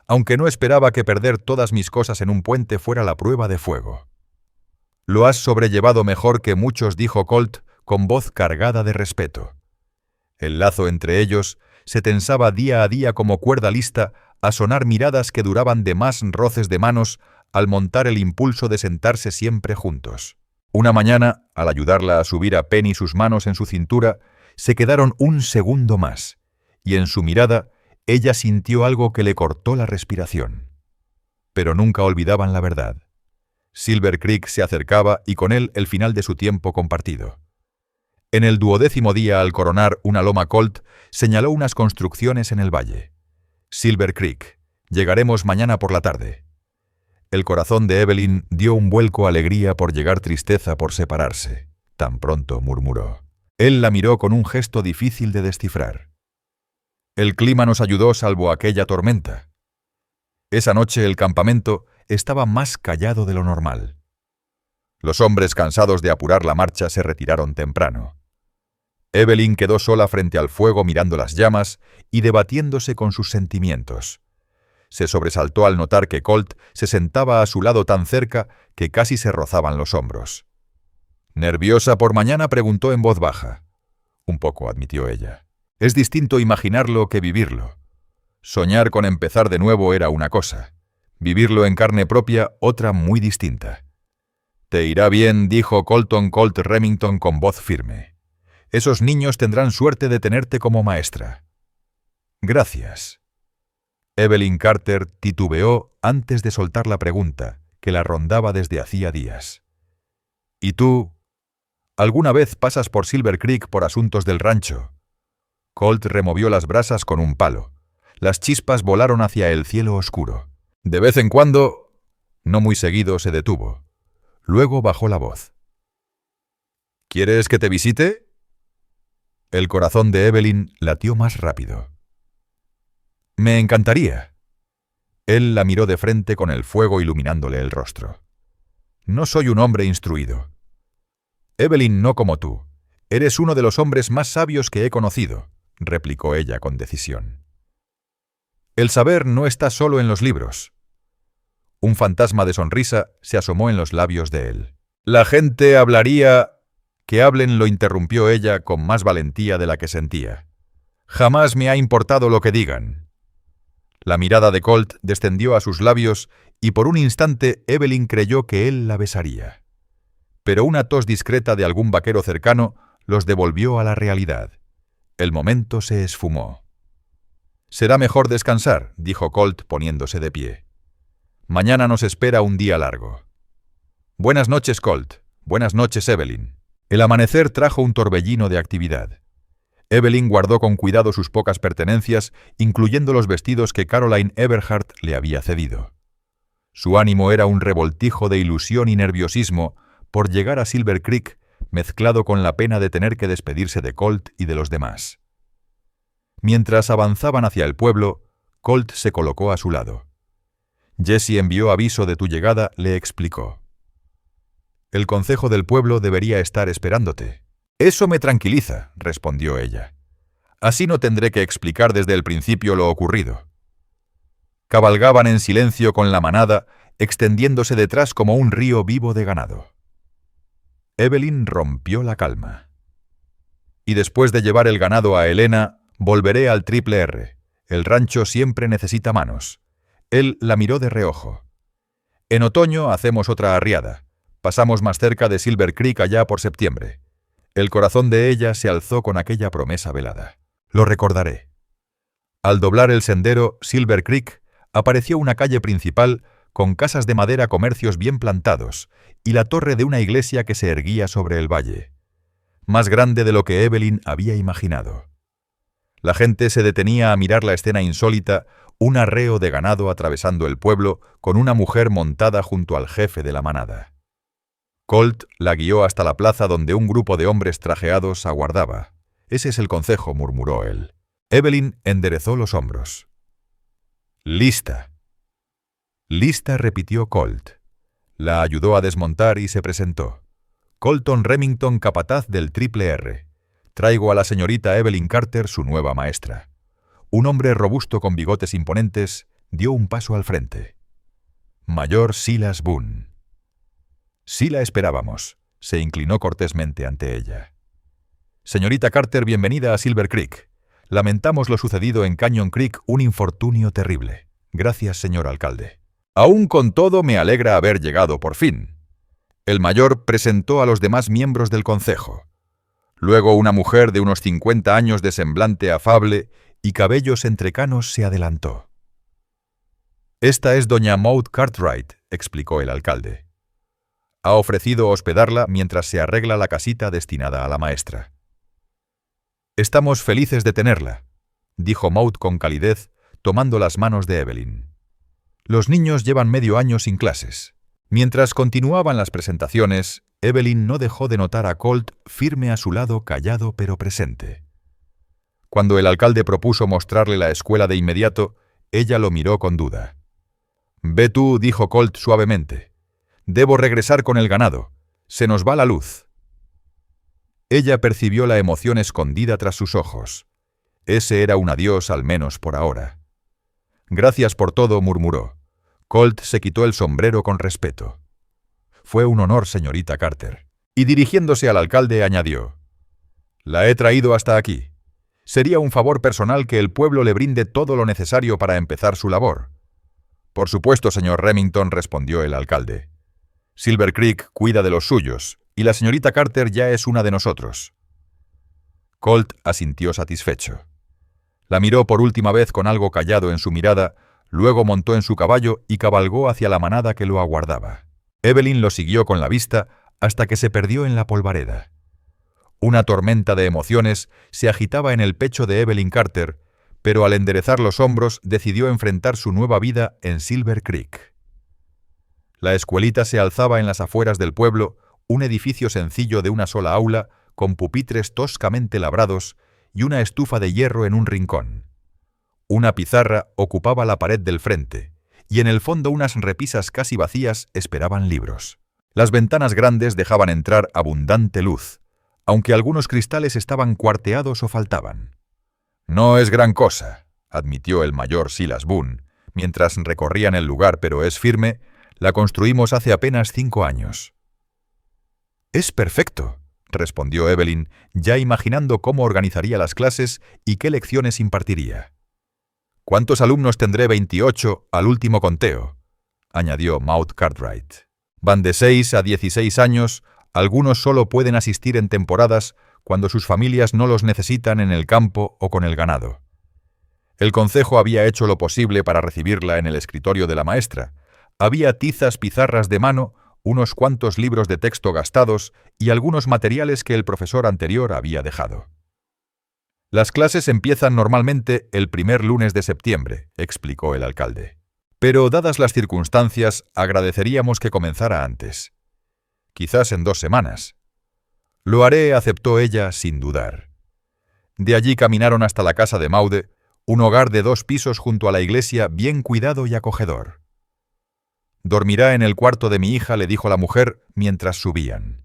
aunque no esperaba que perder todas mis cosas en un puente fuera la prueba de fuego. Lo has sobrellevado mejor que muchos, dijo Colt, con voz cargada de respeto. El lazo entre ellos se tensaba día a día como cuerda lista a sonar miradas que duraban de más roces de manos al montar el impulso de sentarse siempre juntos. Una mañana, al ayudarla a subir a Penny sus manos en su cintura, se quedaron un segundo más, y en su mirada ella sintió algo que le cortó la respiración. Pero nunca olvidaban la verdad. Silver Creek se acercaba y con él el final de su tiempo compartido. En el 12º día, al coronar una loma Colt, señaló unas construcciones en el valle. Silver Creek, llegaremos mañana por la tarde. El corazón de Evelyn dio un vuelco alegría por llegar, tristeza por separarse. Tan pronto, murmuró. Él la miró con un gesto difícil de descifrar. El clima nos ayudó salvo aquella tormenta. Esa noche el campamento estaba más callado de lo normal. Los hombres, cansados de apurar la marcha, se retiraron temprano. Evelyn quedó sola frente al fuego mirando las llamas y debatiéndose con sus sentimientos. Se sobresaltó al notar que Colt se sentaba a su lado tan cerca que casi se rozaban los hombros. ¿Nerviosa por mañana?, preguntó en voz baja. Un poco, admitió ella. Es distinto imaginarlo que vivirlo. Soñar con empezar de nuevo era una cosa. Vivirlo en carne propia, otra muy distinta. Te irá bien, dijo Colton Colt Remington con voz firme. Esos niños tendrán suerte de tenerte como maestra. Gracias. Evelyn Carter titubeó antes de soltar la pregunta, que la rondaba desde hacía días. ¿Y tú? ¿Alguna vez pasas por Silver Creek por asuntos del rancho? Colt removió las brasas con un palo. Las chispas volaron hacia el cielo oscuro. De vez en cuando, no muy seguido, se detuvo. Luego bajó la voz. ¿Quieres que te visite? El corazón de Evelyn latió más rápido. Me encantaría. Él la miró de frente con el fuego iluminándole el rostro. No soy un hombre instruido. Evelyn, no como tú. Eres uno de los hombres más sabios que he conocido, replicó ella con decisión. El saber no está solo en los libros. Un fantasma de sonrisa se asomó en los labios de él. La gente hablaría... Que hablen, lo interrumpió ella con más valentía de la que sentía. Jamás me ha importado lo que digan. La mirada de Colt descendió a sus labios y por un instante Evelyn creyó que él la besaría. Pero una tos discreta de algún vaquero cercano los devolvió a la realidad. El momento se esfumó. Será mejor descansar, dijo Colt poniéndose de pie. Mañana nos espera un día largo. Buenas noches, Colt. Buenas noches, Evelyn. El amanecer trajo un torbellino de actividad. Evelyn guardó con cuidado sus pocas pertenencias, incluyendo los vestidos que Caroline Everhart le había cedido. Su ánimo era un revoltijo de ilusión y nerviosismo por llegar a Silver Creek, mezclado con la pena de tener que despedirse de Colt y de los demás. Mientras avanzaban hacia el pueblo, Colt se colocó a su lado. Jesse envió aviso de tu llegada, le explicó. El concejo del pueblo debería estar esperándote. Eso me tranquiliza, respondió ella. Así no tendré que explicar desde el principio lo ocurrido. Cabalgaban en silencio con la manada, extendiéndose detrás como un río vivo de ganado. Evelyn rompió la calma. Y después de llevar el ganado a Helena, volveré al Triple R. El rancho siempre necesita manos. Él la miró de reojo. En otoño hacemos otra arriada. Pasamos más cerca de Silver Creek allá por septiembre. El corazón de ella se alzó con aquella promesa velada. Lo recordaré. Al doblar el sendero Silver Creek, apareció una calle principal con casas de madera, comercios bien plantados, y la torre de una iglesia que se erguía sobre el valle. Más grande de lo que Evelyn había imaginado. La gente se detenía a mirar la escena insólita, un arreo de ganado atravesando el pueblo con una mujer montada junto al jefe de la manada. Colt la guió hasta la plaza donde un grupo de hombres trajeados aguardaba. Ese es el concejo, murmuró él. Evelyn enderezó los hombros. «Lista». «Lista», repitió Colt. La ayudó a desmontar y se presentó. «Colton Remington, capataz del Triple R. Traigo a la señorita Evelyn Carter, su nueva maestra». Un hombre robusto con bigotes imponentes dio un paso al frente. Mayor Silas Boone. Sí la esperábamos. Se inclinó cortésmente ante ella. «Señorita Carter, bienvenida a Silver Creek. Lamentamos lo sucedido en Canyon Creek, un infortunio terrible. Gracias, señor alcalde. Aún con todo, me alegra haber llegado por fin». El mayor presentó a los demás miembros del concejo. Luego una mujer de unos 50 años de semblante afable y cabellos entrecanos se adelantó. «Esta es doña Maud Cartwright», explicó el alcalde. «Ha ofrecido hospedarla mientras se arregla la casita destinada a la maestra». «Estamos felices de tenerla», dijo Maud con calidez, tomando las manos de Evelyn. «Los niños llevan medio año sin clases». Mientras continuaban las presentaciones, Evelyn no dejó de notar a Colt firme a su lado, callado pero presente. Cuando el alcalde propuso mostrarle la escuela de inmediato, ella lo miró con duda. «Ve tú», dijo Colt suavemente. «Debo regresar con el ganado. Se nos va la luz». Ella percibió la emoción escondida tras sus ojos. Ese era un adiós, al menos por ahora. «Gracias por todo», murmuró. Colt se quitó el sombrero con respeto. «Fue un honor, señorita Carter». Y dirigiéndose al alcalde añadió: «La he traído hasta aquí. Sería un favor personal que el pueblo le brinde todo lo necesario para empezar su labor». «Por supuesto, señor Remington», respondió el alcalde. «Silver Creek cuida de los suyos, y la señorita Carter ya es una de nosotros». Colt asintió satisfecho. La miró por última vez con algo callado en su mirada, luego montó en su caballo y cabalgó hacia la manada que lo aguardaba. Evelyn lo siguió con la vista hasta que se perdió en la polvareda. Una tormenta de emociones se agitaba en el pecho de Evelyn Carter, pero al enderezar los hombros decidió enfrentar su nueva vida en Silver Creek. La escuelita se alzaba en las afueras del pueblo, un edificio sencillo de una sola aula, con pupitres toscamente labrados y una estufa de hierro en un rincón. Una pizarra ocupaba la pared del frente, y en el fondo unas repisas casi vacías esperaban libros. Las ventanas grandes dejaban entrar abundante luz, aunque algunos cristales estaban cuarteados o faltaban. «No es gran cosa», admitió el mayor Silas Boone, mientras recorrían el lugar, «pero es firme. La construimos hace apenas 5 años». «Es perfecto», respondió Evelyn, ya imaginando cómo organizaría las clases y qué lecciones impartiría. «¿Cuántos alumnos tendré?» 28 al último conteo, añadió Maud Cartwright. «Van de 6 a 16 años, algunos solo pueden asistir en temporadas cuando sus familias no los necesitan en el campo o con el ganado». El concejo había hecho lo posible para recibirla en el escritorio de la maestra. Había tizas, pizarras de mano, unos cuantos libros de texto gastados y algunos materiales que el profesor anterior había dejado. «Las clases empiezan normalmente el primer lunes de septiembre», explicó el alcalde. «Pero dadas las circunstancias, agradeceríamos que comenzara antes. Quizás en 2 semanas». «Lo haré», aceptó ella sin dudar. De allí caminaron hasta la casa de Maude, un hogar de 2 pisos junto a la iglesia bien cuidado y acogedor. «Dormirá en el cuarto de mi hija», le dijo la mujer mientras subían.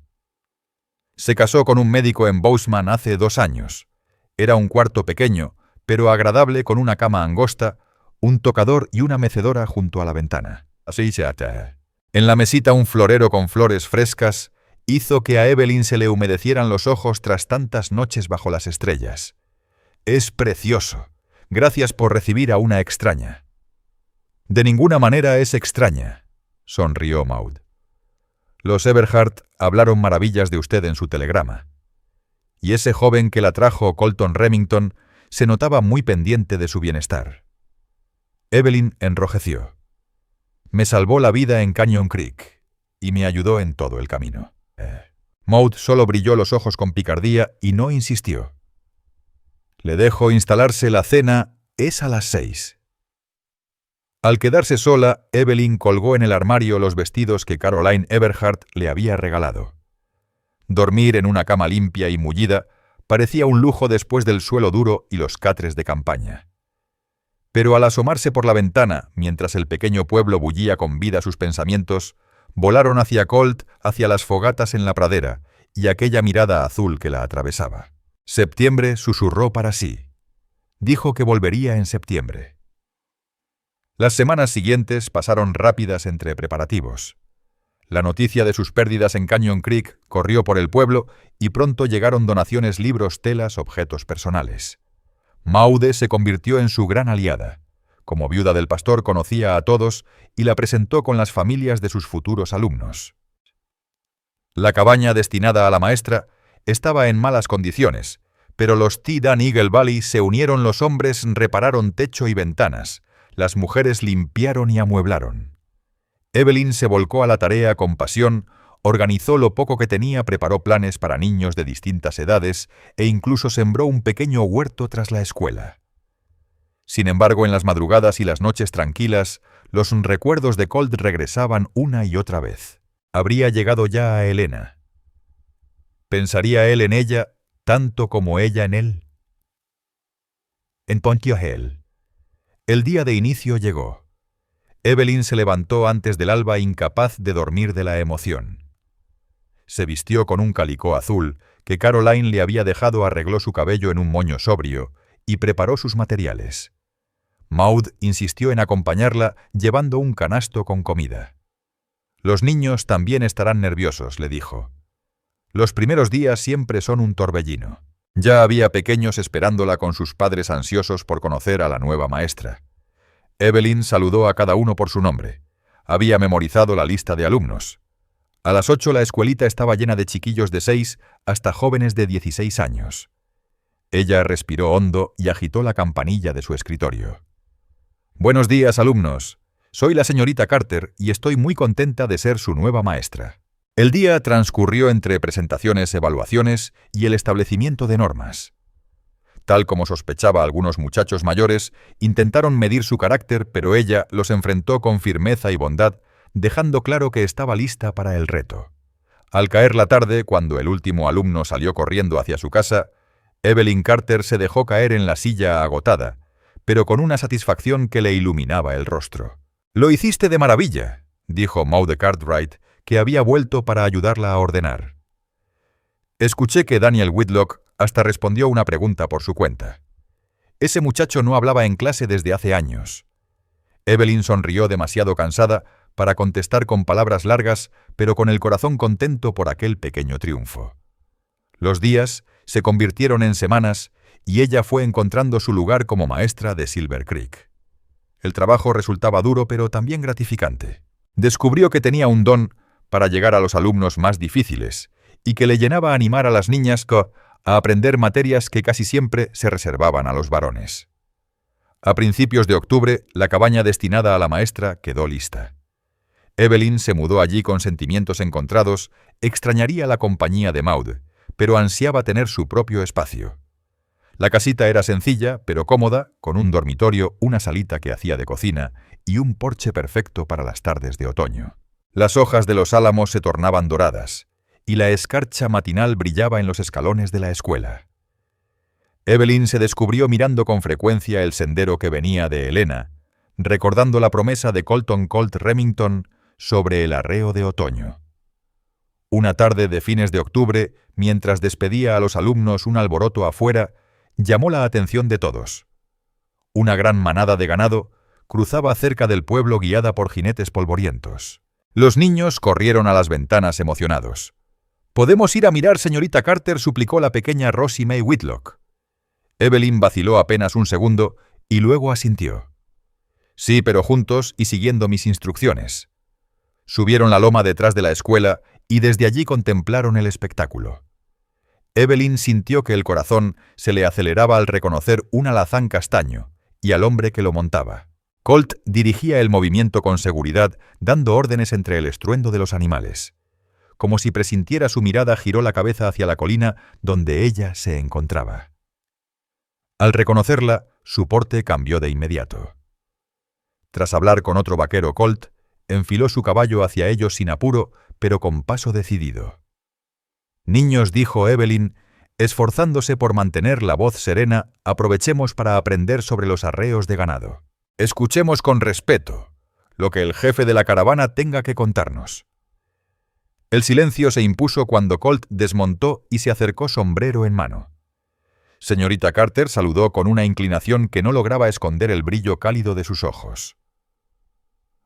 Se casó con un médico en Bozeman hace 2 años. Era un cuarto pequeño, pero agradable, con una cama angosta, un tocador y una mecedora junto a la ventana. Así se ata. En la mesita un florero con flores frescas hizo que a Evelyn se le humedecieran los ojos tras tantas noches bajo las estrellas. «Es precioso. Gracias por recibir a una extraña». «De ninguna manera es extraña», sonrió Maud. «Los Everhart hablaron maravillas de usted en su telegrama. Y ese joven que la trajo, Colton Remington, se notaba muy pendiente de su bienestar». Evelyn enrojeció. «Me salvó la vida en Canyon Creek y me ayudó en todo el camino». Maud solo brilló los ojos con picardía y no insistió. «Le dejo instalarse la cena, es a las 6». Al quedarse sola, Evelyn colgó en el armario los vestidos que Caroline Everhart le había regalado. Dormir en una cama limpia y mullida parecía un lujo después del suelo duro y los catres de campaña. Pero al asomarse por la ventana, mientras el pequeño pueblo bullía con vida sus pensamientos, volaron hacia Colt, hacia las fogatas en la pradera y aquella mirada azul que la atravesaba. Septiembre susurró para sí. Dijo que volvería en septiembre. Las semanas siguientes pasaron rápidas entre preparativos. La noticia de sus pérdidas en Canyon Creek corrió por el pueblo y pronto llegaron donaciones, libros, telas, objetos personales. Maude se convirtió en su gran aliada. Como viuda del pastor conocía a todos y la presentó con las familias de sus futuros alumnos. La cabaña destinada a la maestra estaba en malas condiciones, pero los T. Dan Eagle Valley se unieron. Los hombres repararon techo y ventanas, las mujeres limpiaron y amueblaron. Evelyn se volcó a la tarea con pasión, organizó lo poco que tenía, preparó planes para niños de distintas edades e incluso sembró un pequeño huerto tras la escuela. Sin embargo, en las madrugadas y las noches tranquilas, los recuerdos de Colt regresaban una y otra vez. Habría llegado ya a Helena. ¿Pensaría él en ella tanto como ella en él? En Pontio Hill. El día de inicio llegó. Evelyn se levantó antes del alba, incapaz de dormir de la emoción. Se vistió con un calicó azul que Caroline le había dejado, arregló su cabello en un moño sobrio y preparó sus materiales. Maud insistió en acompañarla llevando un canasto con comida. «Los niños también estarán nerviosos», le dijo. «Los primeros días siempre son un torbellino». Ya había pequeños esperándola con sus padres ansiosos por conocer a la nueva maestra. Evelyn saludó a cada uno por su nombre. Había memorizado la lista de alumnos. A las 8 la escuelita estaba llena de chiquillos de 6 hasta jóvenes de 16 años. Ella respiró hondo y agitó la campanilla de su escritorio. «Buenos días, alumnos. Soy la señorita Carter y estoy muy contenta de ser su nueva maestra». El día transcurrió entre presentaciones, evaluaciones y el establecimiento de normas. Tal como sospechaba, algunos muchachos mayores intentaron medir su carácter, pero ella los enfrentó con firmeza y bondad, dejando claro que estaba lista para el reto. Al caer la tarde, cuando el último alumno salió corriendo hacia su casa, Evelyn Carter se dejó caer en la silla agotada, pero con una satisfacción que le iluminaba el rostro. «Lo hiciste de maravilla», dijo Maude Cartwright, que había vuelto para ayudarla a ordenar. Escuché que Daniel Whitlock hasta respondió una pregunta por su cuenta. Ese muchacho no hablaba en clase desde hace años. Evelyn sonrió demasiado cansada para contestar con palabras largas, pero con el corazón contento por aquel pequeño triunfo. Los días se convirtieron en semanas y ella fue encontrando su lugar como maestra de Silver Creek. El trabajo resultaba duro, pero también gratificante. Descubrió que tenía un don para llegar a los alumnos más difíciles y que le llenaba animar a las niñas a aprender materias que casi siempre se reservaban a los varones. A principios de octubre, la cabaña destinada a la maestra quedó lista. Evelyn se mudó allí con sentimientos encontrados, extrañaría la compañía de Maud, pero ansiaba tener su propio espacio. La casita era sencilla, pero cómoda, con un dormitorio, una salita que hacía de cocina y un porche perfecto para las tardes de otoño. Las hojas de los álamos se tornaban doradas, y la escarcha matinal brillaba en los escalones de la escuela. Evelyn se descubrió mirando con frecuencia el sendero que venía de Helena, recordando la promesa de Colton Colt Remington sobre el arreo de otoño. Una tarde de fines de octubre, mientras despedía a los alumnos un alboroto afuera, llamó la atención de todos. Una gran manada de ganado cruzaba cerca del pueblo guiada por jinetes polvorientos. Los niños corrieron a las ventanas emocionados. «¿Podemos ir a mirar, señorita Carter?», suplicó la pequeña Rosie May Whitlock. Evelyn vaciló apenas un segundo y luego asintió. «Sí, pero juntos y siguiendo mis instrucciones». Subieron la loma detrás de la escuela y desde allí contemplaron el espectáculo. Evelyn sintió que el corazón se le aceleraba al reconocer un alazán castaño y al hombre que lo montaba. Colt dirigía el movimiento con seguridad, dando órdenes entre el estruendo de los animales. Como si presintiera su mirada, giró la cabeza hacia la colina donde ella se encontraba. Al reconocerla, su porte cambió de inmediato. Tras hablar con otro vaquero, Colt enfiló su caballo hacia ellos sin apuro, pero con paso decidido. «Niños», dijo Evelyn, esforzándose por mantener la voz serena, «aprovechemos para aprender sobre los arreos de ganado. Escuchemos con respeto lo que el jefe de la caravana tenga que contarnos». El silencio se impuso cuando Colt desmontó y se acercó sombrero en mano. Señorita Carter saludó con una inclinación que no lograba esconder el brillo cálido de sus ojos.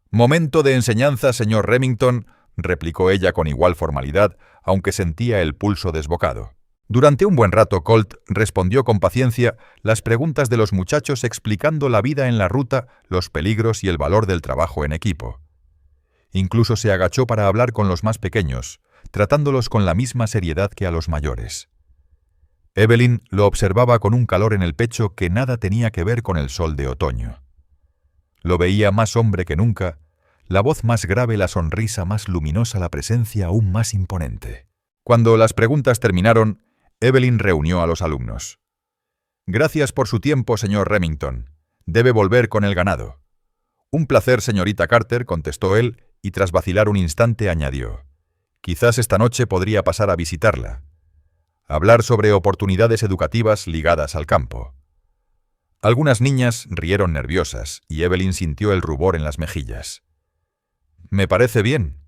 «Momento de enseñanza, señor Remington», replicó ella con igual formalidad, aunque sentía el pulso desbocado. Durante un buen rato Colt respondió con paciencia las preguntas de los muchachos, explicando la vida en la ruta, los peligros y el valor del trabajo en equipo. Incluso se agachó para hablar con los más pequeños, tratándolos con la misma seriedad que a los mayores. Evelyn lo observaba con un calor en el pecho que nada tenía que ver con el sol de otoño. Lo veía más hombre que nunca, la voz más grave, la sonrisa más luminosa, la presencia aún más imponente. Cuando las preguntas terminaron, Evelyn reunió a los alumnos. «Gracias por su tiempo, señor Remington. Debe volver con el ganado». «Un placer, señorita Carter», contestó él, y tras vacilar un instante añadió. «Quizás esta noche podría pasar a visitarla. Hablar sobre oportunidades educativas ligadas al campo». Algunas niñas rieron nerviosas y Evelyn sintió el rubor en las mejillas. «Me parece bien.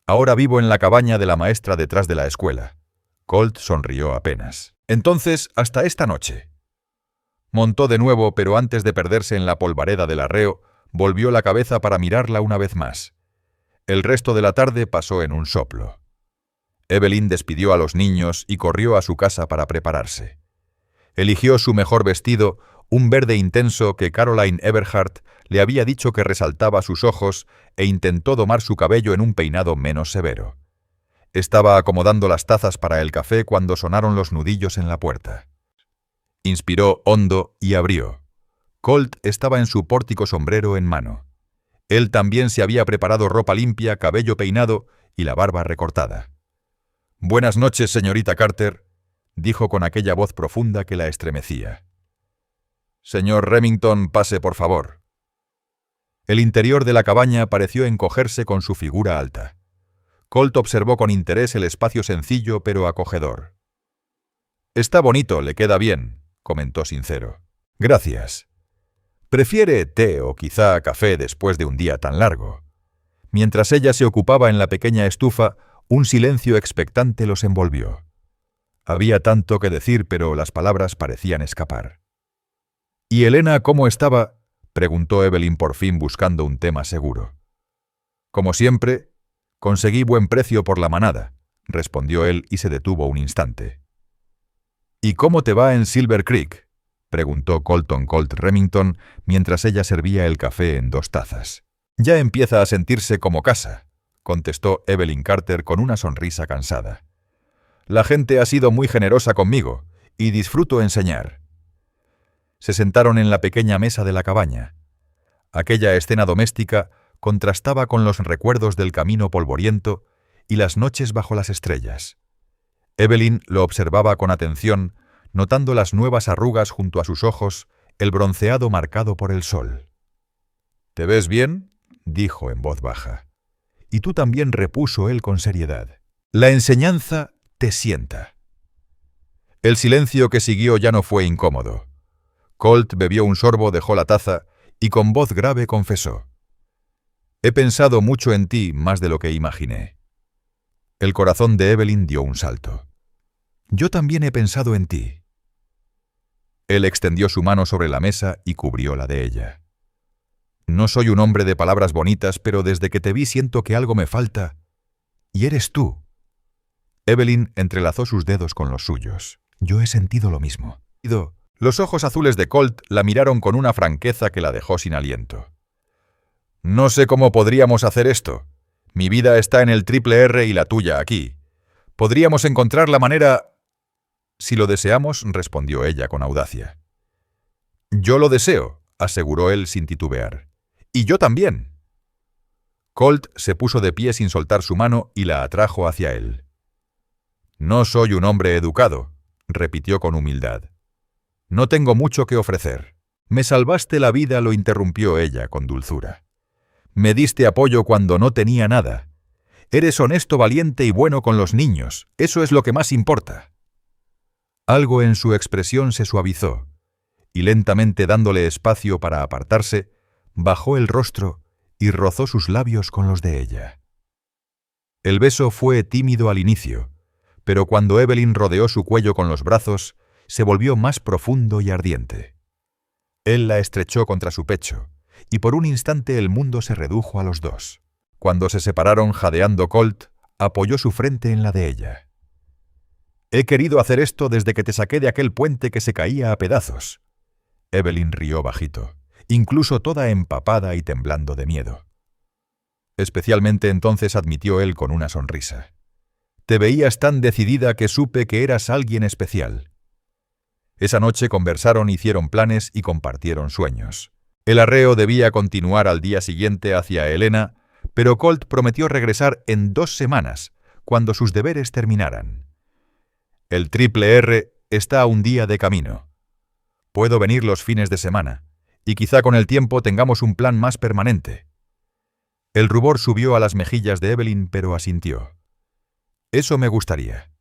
Ahora vivo en la cabaña de la maestra detrás de la escuela». Colt sonrió apenas. «Entonces, hasta esta noche». Montó de nuevo, pero antes de perderse en la polvareda del arreo, volvió la cabeza para mirarla una vez más. El resto de la tarde pasó en un soplo. Evelyn despidió a los niños y corrió a su casa para prepararse. Eligió su mejor vestido, un verde intenso que Caroline Everhart le había dicho que resaltaba sus ojos, e intentó domar su cabello en un peinado menos severo. Estaba acomodando las tazas para el café cuando sonaron los nudillos en la puerta. Inspiró hondo y abrió. Colt estaba en su pórtico, sombrero en mano. Él también se había preparado ropa limpia, cabello peinado y la barba recortada. «Buenas noches, señorita Carter», dijo con aquella voz profunda que la estremecía. «Señor Remington, pase, por favor». El interior de la cabaña pareció encogerse con su figura alta. Colt observó con interés el espacio sencillo pero acogedor. «Está bonito, le queda bien», comentó sincero. «Gracias. ¿Prefiere té o quizá café después de un día tan largo?» Mientras ella se ocupaba en la pequeña estufa, un silencio expectante los envolvió. Había tanto que decir, pero las palabras parecían escapar. «¿Y Elena cómo estaba?», preguntó Evelyn por fin, buscando un tema seguro. «Como siempre, conseguí buen precio por la manada», respondió él y se detuvo un instante. «¿Y cómo te va en Silver Creek?», preguntó Colton Colt Remington mientras ella servía el café en 2 tazas. «Ya empieza a sentirse como casa», contestó Evelyn Carter con una sonrisa cansada. «La gente ha sido muy generosa conmigo y disfruto enseñar». Se sentaron en la pequeña mesa de la cabaña. Aquella escena doméstica contrastaba con los recuerdos del camino polvoriento y las noches bajo las estrellas. Evelyn lo observaba con atención, notando las nuevas arrugas junto a sus ojos, el bronceado marcado por el sol. «¿Te ves bien?», dijo en voz baja. «Y tú también», repuso él con seriedad. «La enseñanza te sienta». El silencio que siguió ya no fue incómodo. Colt bebió un sorbo, dejó la taza y con voz grave confesó. He pensado mucho en ti más de lo que imaginé. El corazón de Evelyn dio un salto. Yo también he pensado en ti. Él extendió su mano sobre la mesa y cubrió la de ella. No soy un hombre de palabras bonitas, pero desde que te vi siento que algo me falta. Y eres tú. Evelyn entrelazó sus dedos con los suyos. Yo he sentido lo mismo. Los ojos azules de Colt la miraron con una franqueza que la dejó sin aliento. No sé cómo podríamos hacer esto. Mi vida está en el Triple R y la tuya aquí. Podríamos encontrar la manera... Si lo deseamos, respondió ella con audacia. Yo lo deseo, aseguró él sin titubear. Y yo también. Colt se puso de pie sin soltar su mano y la atrajo hacia él. No soy un hombre educado, repitió con humildad. No tengo mucho que ofrecer. Me salvaste la vida, lo interrumpió ella con dulzura. Me diste apoyo cuando no tenía nada. Eres honesto, valiente y bueno con los niños. Eso es lo que más importa. Algo en su expresión se suavizó, y lentamente dándole espacio para apartarse, bajó el rostro y rozó sus labios con los de ella. El beso fue tímido al inicio, pero cuando Evelyn rodeó su cuello con los brazos, se volvió más profundo y ardiente. Él la estrechó contra su pecho, y por un instante el mundo se redujo a los dos. Cuando se separaron jadeando, Colt apoyó su frente en la de ella. He querido hacer esto desde que te saqué de aquel puente que se caía a pedazos. Evelyn rió bajito, incluso toda empapada y temblando de miedo. Especialmente entonces admitió él con una sonrisa. Te veías tan decidida que supe que eras alguien especial. Esa noche conversaron, hicieron planes y compartieron sueños. El arreo debía continuar al día siguiente hacia Helena, pero Colt prometió regresar en 2 semanas, cuando sus deberes terminaran. El Triple R está a un día de camino. Puedo venir los fines de semana, y quizá con el tiempo tengamos un plan más permanente. El rubor subió a las mejillas de Evelyn, pero asintió. Eso me gustaría.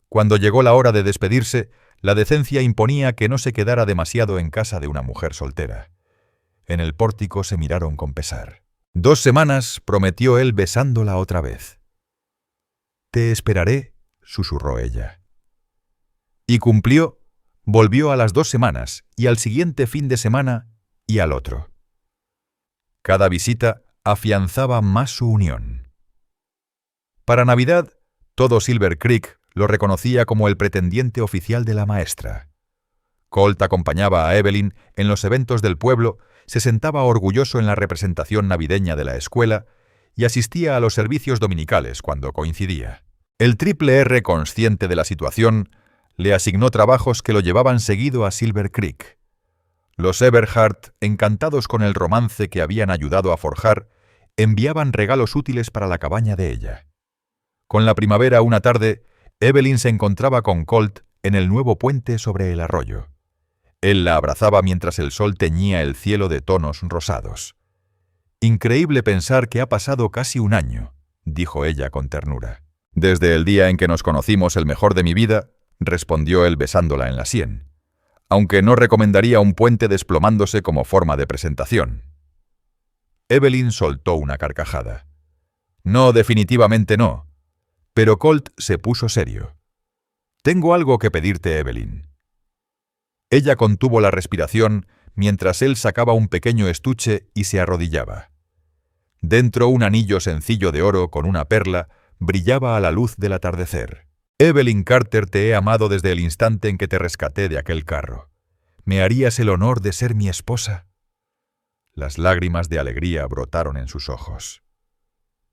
Cuando llegó la hora de despedirse, la decencia imponía que no se quedara demasiado en casa de una mujer soltera. En el pórtico se miraron con pesar. 2 semanas, prometió él besándola otra vez. Te esperaré, susurró ella. Y cumplió, volvió a las 2 semanas, y al siguiente fin de semana, y al otro. Cada visita afianzaba más su unión. Para Navidad, todo Silver Creek lo reconocía como el pretendiente oficial de la maestra. Colt acompañaba a Evelyn en los eventos del pueblo, se sentaba orgulloso en la representación navideña de la escuela y asistía a los servicios dominicales cuando coincidía. El Triple R, consciente de la situación, le asignó trabajos que lo llevaban seguido a Silver Creek. Los Everhart, encantados con el romance que habían ayudado a forjar, enviaban regalos útiles para la cabaña de ella. Con la primavera, una tarde, Evelyn se encontraba con Colt en el nuevo puente sobre el arroyo. Él la abrazaba mientras el sol teñía el cielo de tonos rosados. Increíble pensar que ha pasado casi 1 año, dijo ella con ternura. Desde el día en que nos conocimos, el mejor de mi vida, respondió él besándola en la sien, aunque no recomendaría un puente desplomándose como forma de presentación. Evelyn soltó una carcajada. No, definitivamente no. Pero Colt se puso serio. Tengo algo que pedirte, Evelyn. Ella contuvo la respiración mientras él sacaba un pequeño estuche y se arrodillaba. Dentro, un anillo sencillo de oro con una perla brillaba a la luz del atardecer. Evelyn Carter, te he amado desde el instante en que te rescaté de aquel carro. ¿Me harías el honor de ser mi esposa? Las lágrimas de alegría brotaron en sus ojos.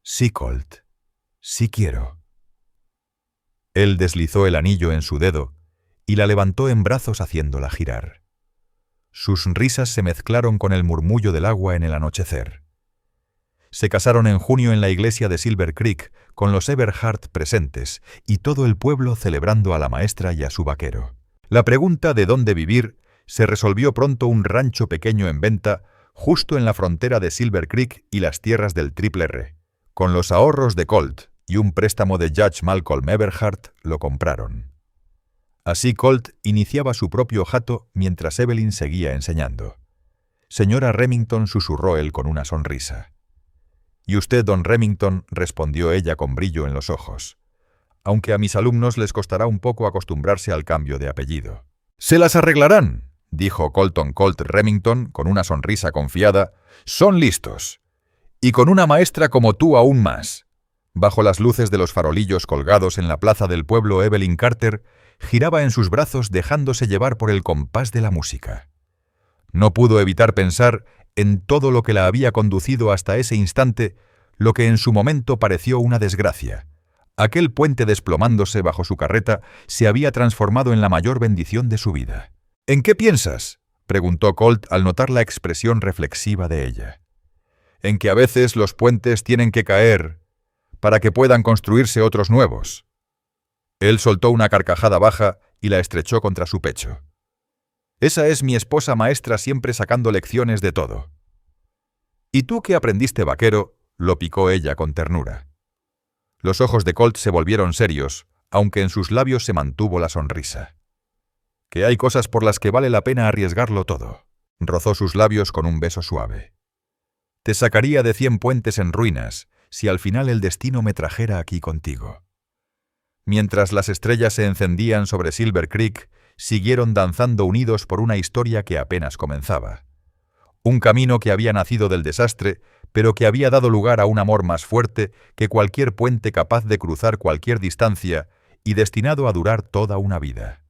Sí, Colt. Sí quiero. Él deslizó el anillo en su dedo y la levantó en brazos haciéndola girar. Sus risas se mezclaron con el murmullo del agua en el anochecer. Se casaron en junio en la iglesia de Silver Creek, con los Everhart presentes y todo el pueblo celebrando a la maestra y a su vaquero. La pregunta de dónde vivir se resolvió pronto. Un rancho pequeño en venta, justo en la frontera de Silver Creek y las tierras del Triple R. Con los ahorros de Colt y un préstamo de Judge Malcolm Everhart, lo compraron. Así Colt iniciaba su propio jato mientras Evelyn seguía enseñando. Señora Remington, susurró él con una sonrisa. Y usted, don Remington, respondió ella con brillo en los ojos. Aunque a mis alumnos les costará un poco acostumbrarse al cambio de apellido. «¡Se las arreglarán!», dijo Colton Colt Remington con una sonrisa confiada. «Son listos. Y con una maestra como tú aún más». Bajo las luces de los farolillos colgados en la plaza del pueblo, Evelyn Carter giraba en sus brazos dejándose llevar por el compás de la música. No pudo evitar pensar en todo lo que la había conducido hasta ese instante, lo que en su momento pareció una desgracia. Aquel puente desplomándose bajo su carreta se había transformado en la mayor bendición de su vida. «¿En qué piensas?», preguntó Colt al notar la expresión reflexiva de ella. «En que a veces los puentes tienen que caer para que puedan construirse otros nuevos». Él soltó una carcajada baja y la estrechó contra su pecho. «Esa es mi esposa maestra, siempre sacando lecciones de todo». «¿Y tú qué aprendiste, vaquero?», lo picó ella con ternura. Los ojos de Colt se volvieron serios, aunque en sus labios se mantuvo la sonrisa. «Que hay cosas por las que vale la pena arriesgarlo todo». Rozó sus labios con un beso suave. «Te sacaría de 100 puentes en ruinas si al final el destino me trajera aquí contigo». Mientras las estrellas se encendían sobre Silver Creek, siguieron danzando unidos por una historia que apenas comenzaba. Un camino que había nacido del desastre, pero que había dado lugar a un amor más fuerte que cualquier puente capaz de cruzar cualquier distancia y destinado a durar toda una vida.